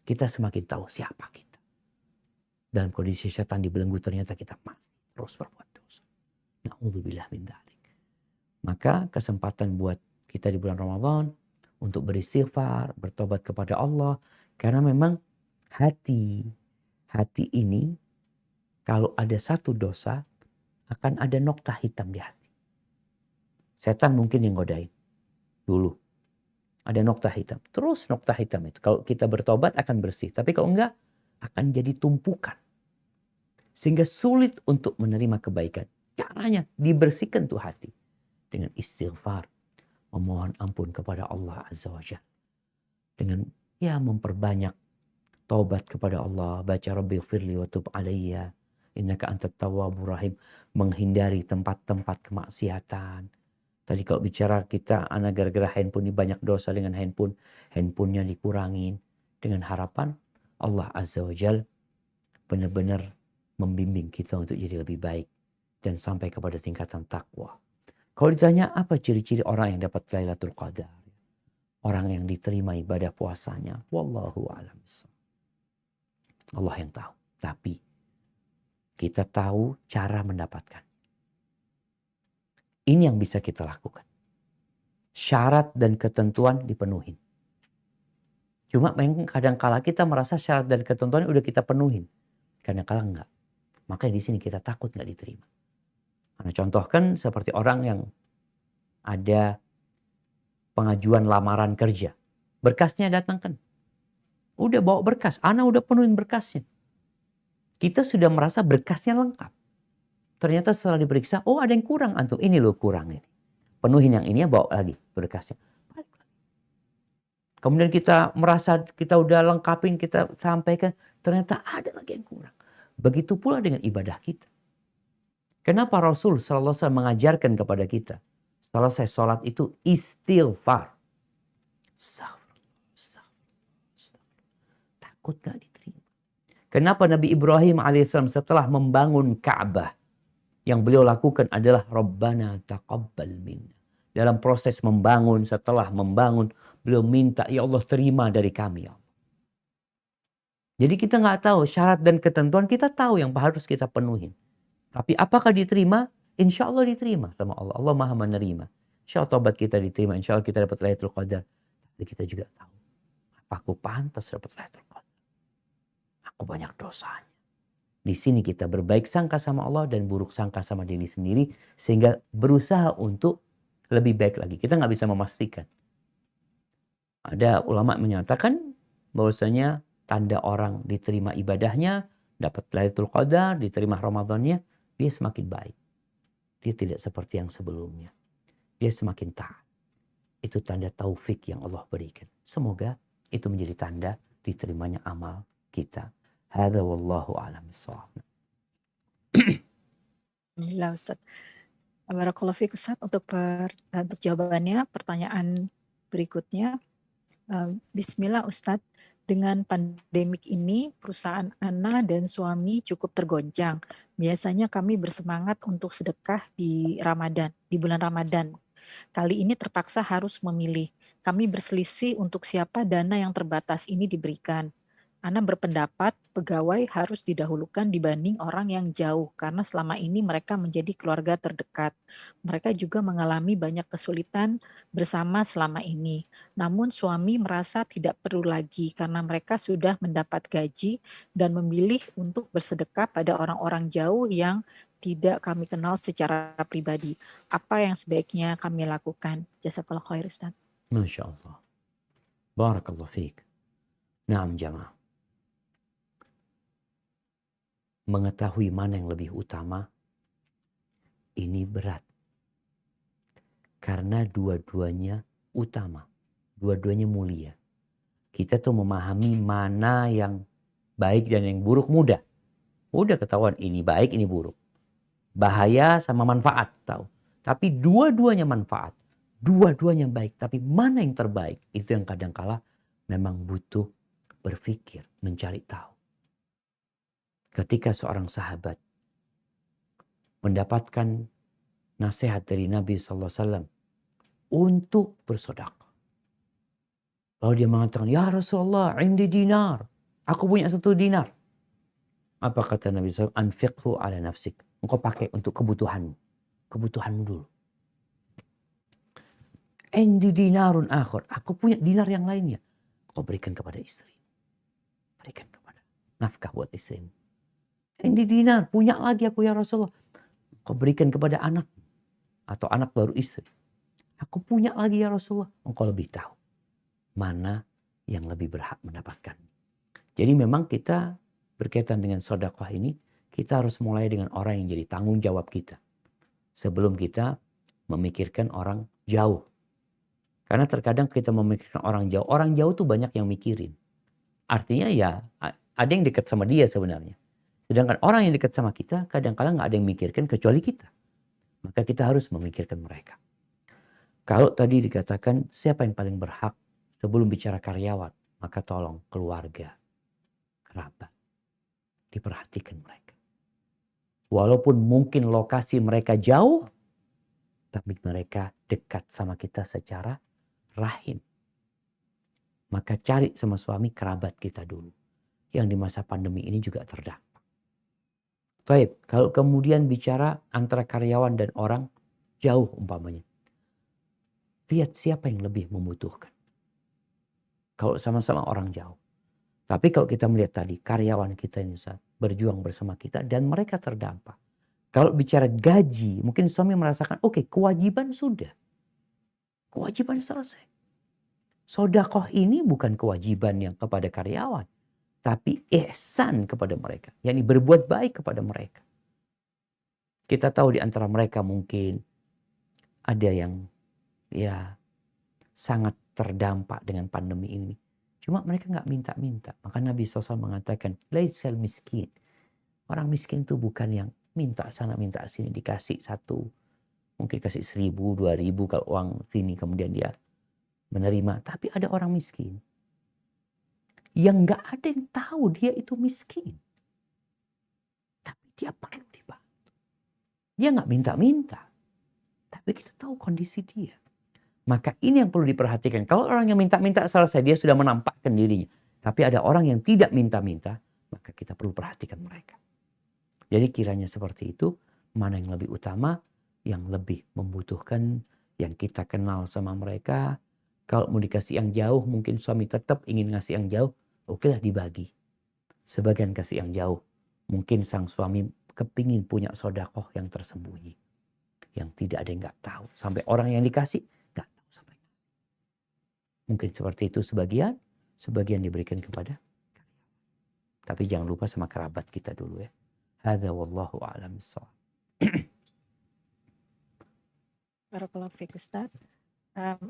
Kita semakin tahu siapa kita. Dalam kondisi setan dibelenggu ternyata kita masih terus berbuat dosa. Na'udzubillah min dzalik. Maka kesempatan buat kita di bulan Ramadan untuk beristighfar, bertobat kepada Allah. Karena memang hati ini kalau ada satu dosa akan ada noktah hitam di hati. Setan mungkin yang godain dulu. Ada noktah hitam. Terus noktah hitam itu. Kalau kita bertobat akan bersih. Tapi kalau enggak akan jadi tumpukan. Sehingga sulit untuk menerima kebaikan. Caranya dibersihkan tuh hati. Dengan istighfar. Memohon ampun kepada Allah Azza wa Jalla. Dengan memperbanyak taubat kepada Allah. Baca Rabbighfirli wa tub alayya. Innaka antat tawwabur rahim. Menghindari tempat-tempat kemaksiatan. Tadi kalau bicara kita anak gara-gara handphone ini banyak dosa dengan handphonenya dikurangin. Dengan harapan Allah Azza wa Jal benar-benar membimbing kita untuk jadi lebih baik. Dan sampai kepada tingkatan takwa. Kalau ditanya apa ciri-ciri orang yang dapat Lailatul Qadar. Orang yang diterima ibadah puasanya. Wallahu a'lam. Allah yang tahu. Tapi kita tahu cara mendapatkan. Ini yang bisa kita lakukan. Syarat dan ketentuan dipenuhi. Cuma memang kadang-kala kita merasa syarat dan ketentuan udah kita penuhin. Kadang-kala enggak. Makanya di sini kita takut enggak diterima. Karena contohkan seperti orang yang ada pengajuan lamaran kerja. Berkasnya datangkan. Udah bawa berkas. Ana udah penuhin berkasnya. Kita sudah merasa berkasnya lengkap. Ternyata setelah diperiksa, oh ada yang kurang antum. Ini loh kurang ini. Penuhin yang ini ya bawa lagi berkasnya. Kemudian kita merasa kita udah lengkapin, kita sampaikan. Ternyata ada lagi yang kurang. Begitu pula dengan ibadah kita. Kenapa Rasul sallallahu alaihi wasallam mengajarkan kepada kita selesai sholat itu istighfar. Takut gak diterima. Kenapa Nabi Ibrahim alaihissalam setelah membangun Ka'bah, yang beliau lakukan adalah Rabbana taqabbal minna. Dalam proses membangun, setelah membangun, beliau minta, ya Allah terima dari kami. Ya Allah. Jadi kita nggak tahu syarat dan ketentuan, kita tahu yang harus kita penuhin. Tapi apakah diterima? Insya Allah diterima sama Allah. Allah maha menerima. Insya Allah tobat kita diterima. Insya Allah kita dapat Lailatul Qadar. Tapi kita juga tahu, apa aku pantas dapat Lailatul Qadar? Aku banyak dosanya. Di sini kita berbaik sangka sama Allah dan buruk sangka sama diri sendiri. Sehingga berusaha untuk lebih baik lagi. Kita nggak bisa memastikan. Ada ulama menyatakan bahwasanya tanda orang diterima ibadahnya, dapat Lailatul Qadar, diterima Ramadannya, dia semakin baik. Dia tidak seperti yang sebelumnya. Dia semakin taat. Itu tanda taufik yang Allah berikan. Semoga itu menjadi tanda diterimanya amal kita. Hadza wallahu a'lam bissawab. Alhamdulillah Ustaz. Barakallahu fiik Ustaz untuk jawabannya. Pertanyaan berikutnya. Bismillah Ustaz. Dengan pandemik ini, perusahaan Ana dan suami cukup tergoncang. Biasanya kami bersemangat untuk sedekah di bulan Ramadan. Kali ini terpaksa harus memilih. Kami berselisih untuk siapa dana yang terbatas ini diberikan. Ana berpendapat pegawai harus didahulukan dibanding orang yang jauh karena selama ini mereka menjadi keluarga terdekat. Mereka juga mengalami banyak kesulitan bersama selama ini. Namun suami merasa tidak perlu lagi karena mereka sudah mendapat gaji dan memilih untuk bersedekah pada orang-orang jauh yang tidak kami kenal secara pribadi. Apa yang sebaiknya kami lakukan? Jazakallah khair Ustaz. Masya Allah. Barakallahu fiik. Naam jamaah. Mengetahui mana yang lebih utama, ini berat. Karena dua-duanya utama. Dua-duanya mulia. Kita tuh memahami mana yang baik dan yang buruk mudah. Udah ketahuan ini baik, ini buruk. Bahaya sama manfaat tahu. Tapi dua-duanya manfaat. Dua-duanya baik. Tapi mana yang terbaik? Itu yang kadang-kala memang butuh berpikir, mencari tahu. Ketika seorang sahabat mendapatkan nasihat dari Nabi SAW untuk bersedekah. Lalu dia mengatakan, ya Rasulullah, indi dinar. Aku punya 1 dinar. Apa kata Nabi SAW? Anfiqhu ala nafsik. Engkau pakai untuk kebutuhanmu. Kebutuhanmu dulu. Indi dinarun akhir. Aku punya dinar yang lainnya. Kau berikan kepada istri. Berikan kepada nafkah buat istrimu. Ini dinar, punya lagi aku ya Rasulullah. Kau berikan kepada anak atau anak baru istri. Aku punya lagi ya Rasulullah. Engkau lebih tahu mana yang lebih berhak mendapatkan. Jadi memang kita berkaitan dengan sedekah ini, kita harus mulai dengan orang yang jadi tanggung jawab kita. Sebelum kita memikirkan orang jauh. Karena terkadang kita memikirkan orang jauh tuh banyak yang mikirin. Artinya ya ada yang dekat sama dia sebenarnya. Sedangkan orang yang dekat sama kita kadang-kadang nggak ada yang mikirkan kecuali kita. Maka kita harus memikirkan mereka. Kalau tadi dikatakan siapa yang paling berhak sebelum bicara karyawan, maka tolong keluarga, kerabat, diperhatikan mereka. Walaupun mungkin lokasi mereka jauh, tapi mereka dekat sama kita secara rahim. Maka cari sama suami kerabat kita dulu. Yang di masa pandemi ini juga terdampak. Baik, kalau kemudian bicara antara karyawan dan orang jauh umpamanya. Lihat siapa yang lebih membutuhkan. Kalau sama-sama orang jauh. Tapi kalau kita melihat tadi karyawan kita ini berjuang bersama kita dan mereka terdampak. Kalau bicara gaji, mungkin suami merasakan oke, kewajiban sudah. Kewajiban selesai. Sedekah ini bukan kewajiban yang kepada karyawan. Tapi ihsan kepada mereka. Yakni berbuat baik kepada mereka. Kita tahu di antara mereka mungkin ada yang ya sangat terdampak dengan pandemi ini. Cuma mereka nggak minta-minta. Maka Nabi SAW mengatakan, laisal miskin. Orang miskin itu bukan yang minta sana minta sini, dikasih satu, mungkin kasih 1.000, 2.000 kalau uang sini, kemudian dia menerima. Tapi ada orang miskin yang nggak ada yang tahu dia itu miskin, tapi dia perlu dibantu. Dia nggak minta-minta, tapi kita tahu kondisi dia. Maka ini yang perlu diperhatikan. Kalau orang yang minta-minta selesai, dia sudah menampakkan dirinya. Tapi ada orang yang tidak minta-minta, maka kita perlu perhatikan mereka. Jadi kiranya seperti itu, mana yang lebih utama, yang lebih membutuhkan, yang kita kenal sama mereka. Kalau mau dikasih yang jauh, mungkin suami tetap ingin ngasih yang jauh, okelah dibagi. Sebagian kasih yang jauh. Mungkin sang suami kepingin punya sedekah yang tersembunyi, yang tidak ada yang nggak tahu. Sampai orang yang dikasih nggak tahu sampai. Mungkin seperti itu sebagian diberikan kepada. Tapi jangan lupa sama kerabat kita dulu ya. Hadza wallahu a'lam bissawab. Barakallahu fiik Ustaz.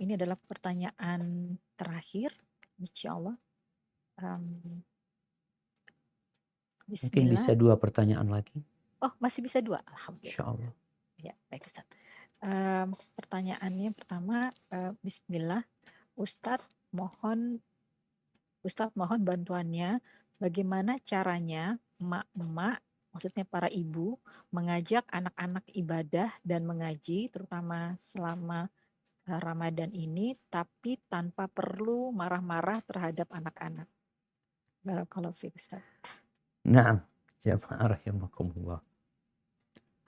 Ini adalah pertanyaan terakhir, insyaallah. Mungkin bisa Bismillah. 2 pertanyaan lagi. Oh, masih bisa 2. Alhamdulillah. Insyaallah. Ya, baik Ustaz. Pertanyaannya pertama, Bismillah. Ustadz mohon bantuannya. Bagaimana caranya emak-emak, maksudnya para ibu, mengajak anak-anak ibadah dan mengaji, terutama selama Ramadan ini, tapi tanpa perlu marah-marah terhadap anak-anak. Barakallahu fiik Ustaz. Naam, jamaah rahimakumullah.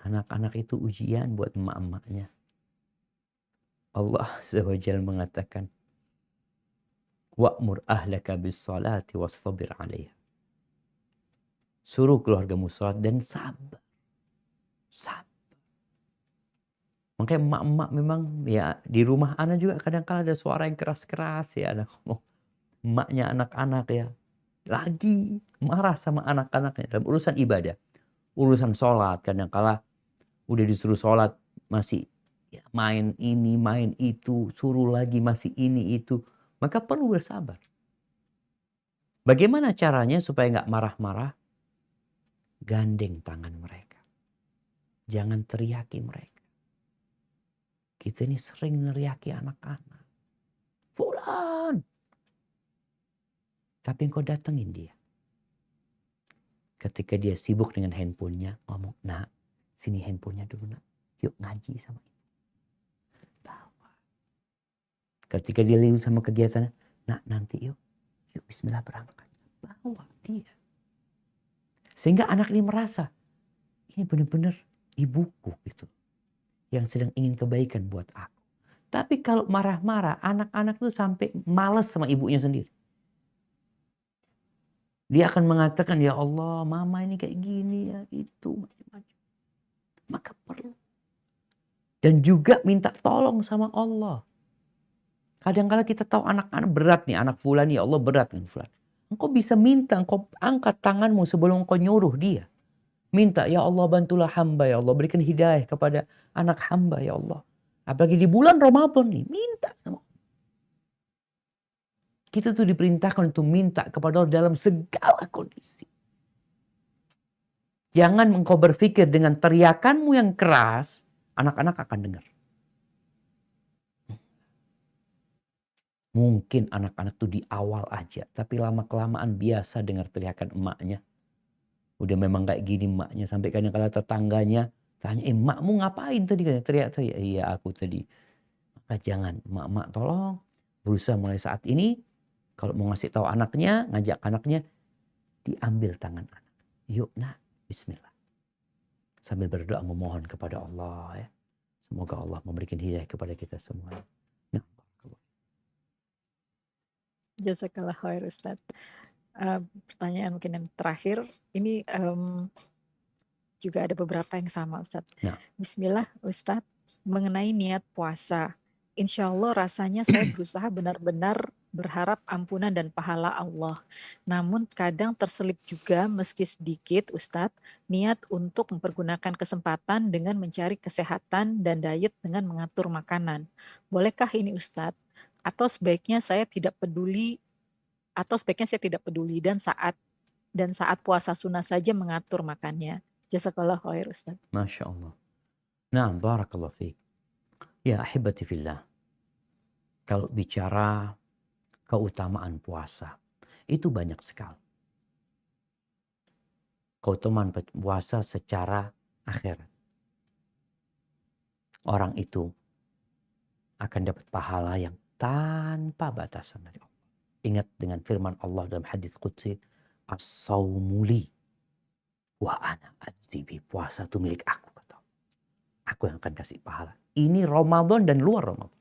Anak-anak itu ujian buat emak-emaknya. Allah Azza wa Jalla mengatakan, wa'mur ahlaka bis salati wastabir 'alaiha. Suruh keluargamu salat dan sabar. Sabar. Makanya emak-emak memang ya di rumah ana juga kadang-kala ada suara yang keras-keras ya, anak ngomong. Emaknya anak-anak ya lagi marah sama anak-anaknya dalam urusan ibadah. Urusan sholat kadang-kala udah disuruh sholat masih ya, main ini, main itu, suruh lagi masih ini itu. Maka perlu bersabar. Bagaimana caranya supaya nggak marah-marah? Gandeng tangan mereka. Jangan teriaki mereka. Kita ini sering neriaki anak-anak. Fulan. Tapi engkau datengin dia. Ketika dia sibuk dengan handphonenya, ngomong, nak, sini handphonenya dulu nak. Yuk ngaji sama ibu. Bawa. Ketika dia lihat sama kegiatannya, nak nanti yuk bismillah berangkat. Bawa dia. Sehingga anak ini merasa, ini benar-benar ibuku gitu. Yang sedang ingin kebaikan buat aku. Tapi kalau marah-marah, anak-anak tuh sampai malas sama ibunya sendiri. Dia akan mengatakan, ya Allah, mama ini kayak gini ya, itu macam-macam. Maka perlu. Dan juga minta tolong sama Allah. Kadang-kadang kita tahu anak-anak berat nih, anak fulan, ya Allah berat dengan fulan. Engkau bisa minta, engkau angkat tanganmu sebelum engkau nyuruh dia. Minta, ya Allah bantulah hamba, ya Allah berikan hidayah kepada anak hamba, ya Allah. Apalagi di bulan Ramadan nih, minta sama Allah. Kita tuh diperintahkan untuk minta kepada Allah dalam segala kondisi. Jangan engkau berpikir dengan teriakanmu yang keras, anak-anak akan dengar. Mungkin anak-anak tuh di awal aja, tapi lama-kelamaan biasa dengar teriakan emaknya. Udah memang kayak gini emaknya, sampai kadang-kadang tetangganya tanya, emakmu ngapain tadi? Teriak-teriak, iya aku tadi. Maka jangan, emak-emak tolong berusaha mulai saat ini, kalau mau ngasih tahu anaknya, ngajak anaknya, diambil tangan anak. Yuk nak, bismillah. Sambil berdoa memohon kepada Allah ya. Semoga Allah memberikan hidayah kepada kita semua. Nah, Jazakallah khair Ustaz. Pertanyaan mungkin yang terakhir, ini juga ada beberapa yang sama Ustaz. Nah. Bismillah Ustaz, mengenai niat puasa. Insya Allah rasanya saya berusaha benar-benar berharap ampunan dan pahala Allah. Namun kadang terselip juga meski sedikit Ustadz, niat untuk mempergunakan kesempatan dengan mencari kesehatan dan diet dengan mengatur makanan. Bolehkah ini Ustadz? Atau sebaiknya saya tidak peduli dan saat puasa sunnah saja mengatur makannya. Jazakallah khair Ustaz. Masya Allah. Nah, barakallahu fiik. Ya ahibati fillah. Kalau bicara keutamaan puasa, itu banyak sekali. Keutamaan puasa secara akhirat. Orang itu akan dapat pahala yang tanpa batasan dari Allah. Ingat dengan firman Allah dalam hadits qudsi, as-saumuli wa ana adzibi. Puasa itu milik aku, kata Allah. Aku yang akan kasih pahala. Ini Ramadan dan luar Ramadan.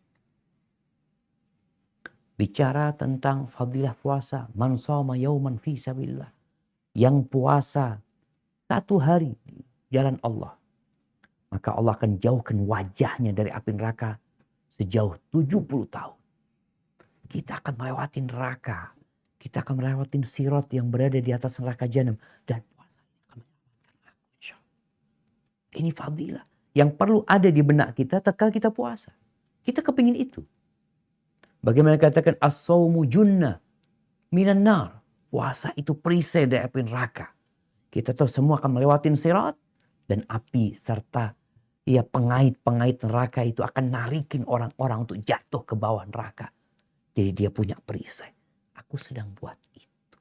Bicara tentang fadilah puasa, man shoma yauman fi sabilillah. Yang puasa 1 hari di jalan Allah, maka Allah akan jauhkan wajahnya dari api neraka sejauh 70 tahun. Kita akan melewati neraka. Kita akan melewati sirat yang berada di atas neraka jahanam. Dan puasa akan menyelamatkan aku, insyaallah. Ini fadilah yang perlu ada di benak kita tatkala kita puasa. Kita kepingin itu. Bagaimana katakan as-saumu junnah minan nar. Puasa itu perisai dari api neraka. Kita tahu semua akan melewati sirat dan api serta ya pengait-pengait neraka itu akan narikin orang-orang untuk jatuh ke bawah neraka. Jadi dia punya perisai. Aku sedang buat itu.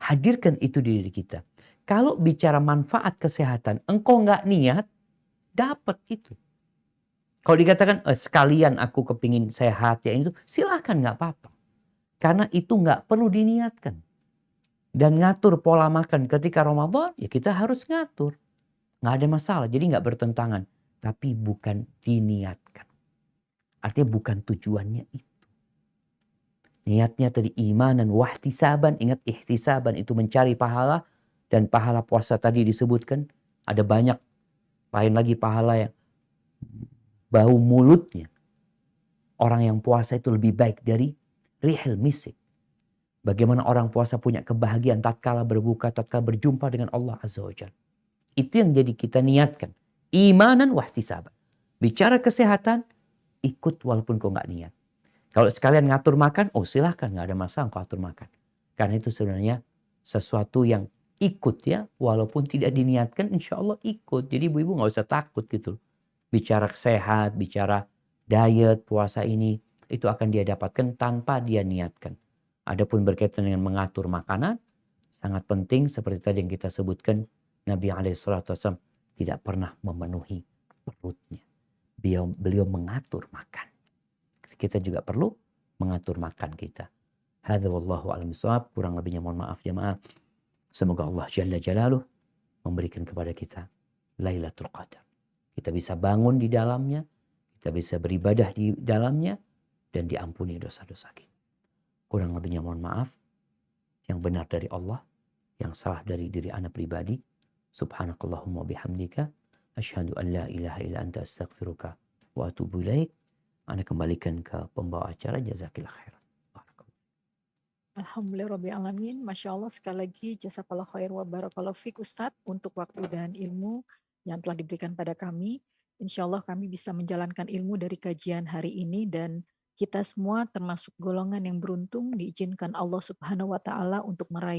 Hadirkan itu di diri kita. Kalau bicara manfaat kesehatan, engkau nggak niat, dapat itu. Kalau dikatakan sekalian aku kepingin sehat ya itu, silahkan nggak apa-apa. Karena itu nggak perlu diniatkan. Dan ngatur pola makan ketika Ramadan, ya kita harus ngatur. Nggak ada masalah, jadi nggak bertentangan. Tapi bukan diniatkan. Artinya bukan tujuannya itu. Niatnya tadi imanan wahtisaban. Ingat ihtisaban itu mencari pahala. Dan pahala puasa tadi disebutkan. Ada banyak. Lain lagi pahala yang bau mulutnya. Orang yang puasa itu lebih baik dari rihil misik. Bagaimana orang puasa punya kebahagiaan tatkala berbuka, tatkala berjumpa dengan Allah Azza wa Jalla. Itu yang jadi kita niatkan. Imanan wahtisaban. Bicara kesehatan, ikut walaupun kau nggak niat. Kalau sekalian ngatur makan, oh silahkan, nggak ada masalah kau atur makan. Karena itu sebenarnya sesuatu yang ikut ya, walaupun tidak diniatkan, insya Allah ikut. Jadi ibu-ibu nggak usah takut gitu. Bicara sehat, bicara diet, puasa ini, itu akan dia dapatkan tanpa dia niatkan. Adapun berkaitan dengan mengatur makanan, sangat penting seperti tadi yang kita sebutkan, Nabi SAW tidak pernah memenuhi perutnya. Beliau mengatur makan. Kita juga perlu mengatur makan kita. Hadza wallahu a'lam bishawab. Kurang lebihnya mohon maaf jemaah. Semoga Allah Jalla Jalaluh memberikan kepada kita Lailatul Qadar. Kita bisa bangun di dalamnya, kita bisa beribadah di dalamnya, dan diampuni dosa-dosa kita. Kurang lebihnya mohon maaf. Yang benar dari Allah, yang salah dari diri ana pribadi. Subhanakallahumma bihamdika. Asyhadu an la ilaha illa anta astaghfiruka wa atubu ilaik. Ana kembalikan ke pembawa acara. Jazakillah khairan. Alhamdulillahirrabbilalamin. Masya Allah, sekali lagi jazakallah khair wa barakallahu fiik Ustadz untuk waktu dan ilmu yang telah diberikan pada kami. Insya Allah kami bisa menjalankan ilmu dari kajian hari ini dan kita semua termasuk golongan yang beruntung diizinkan Allah Subhanahu wa Ta'ala untuk meraih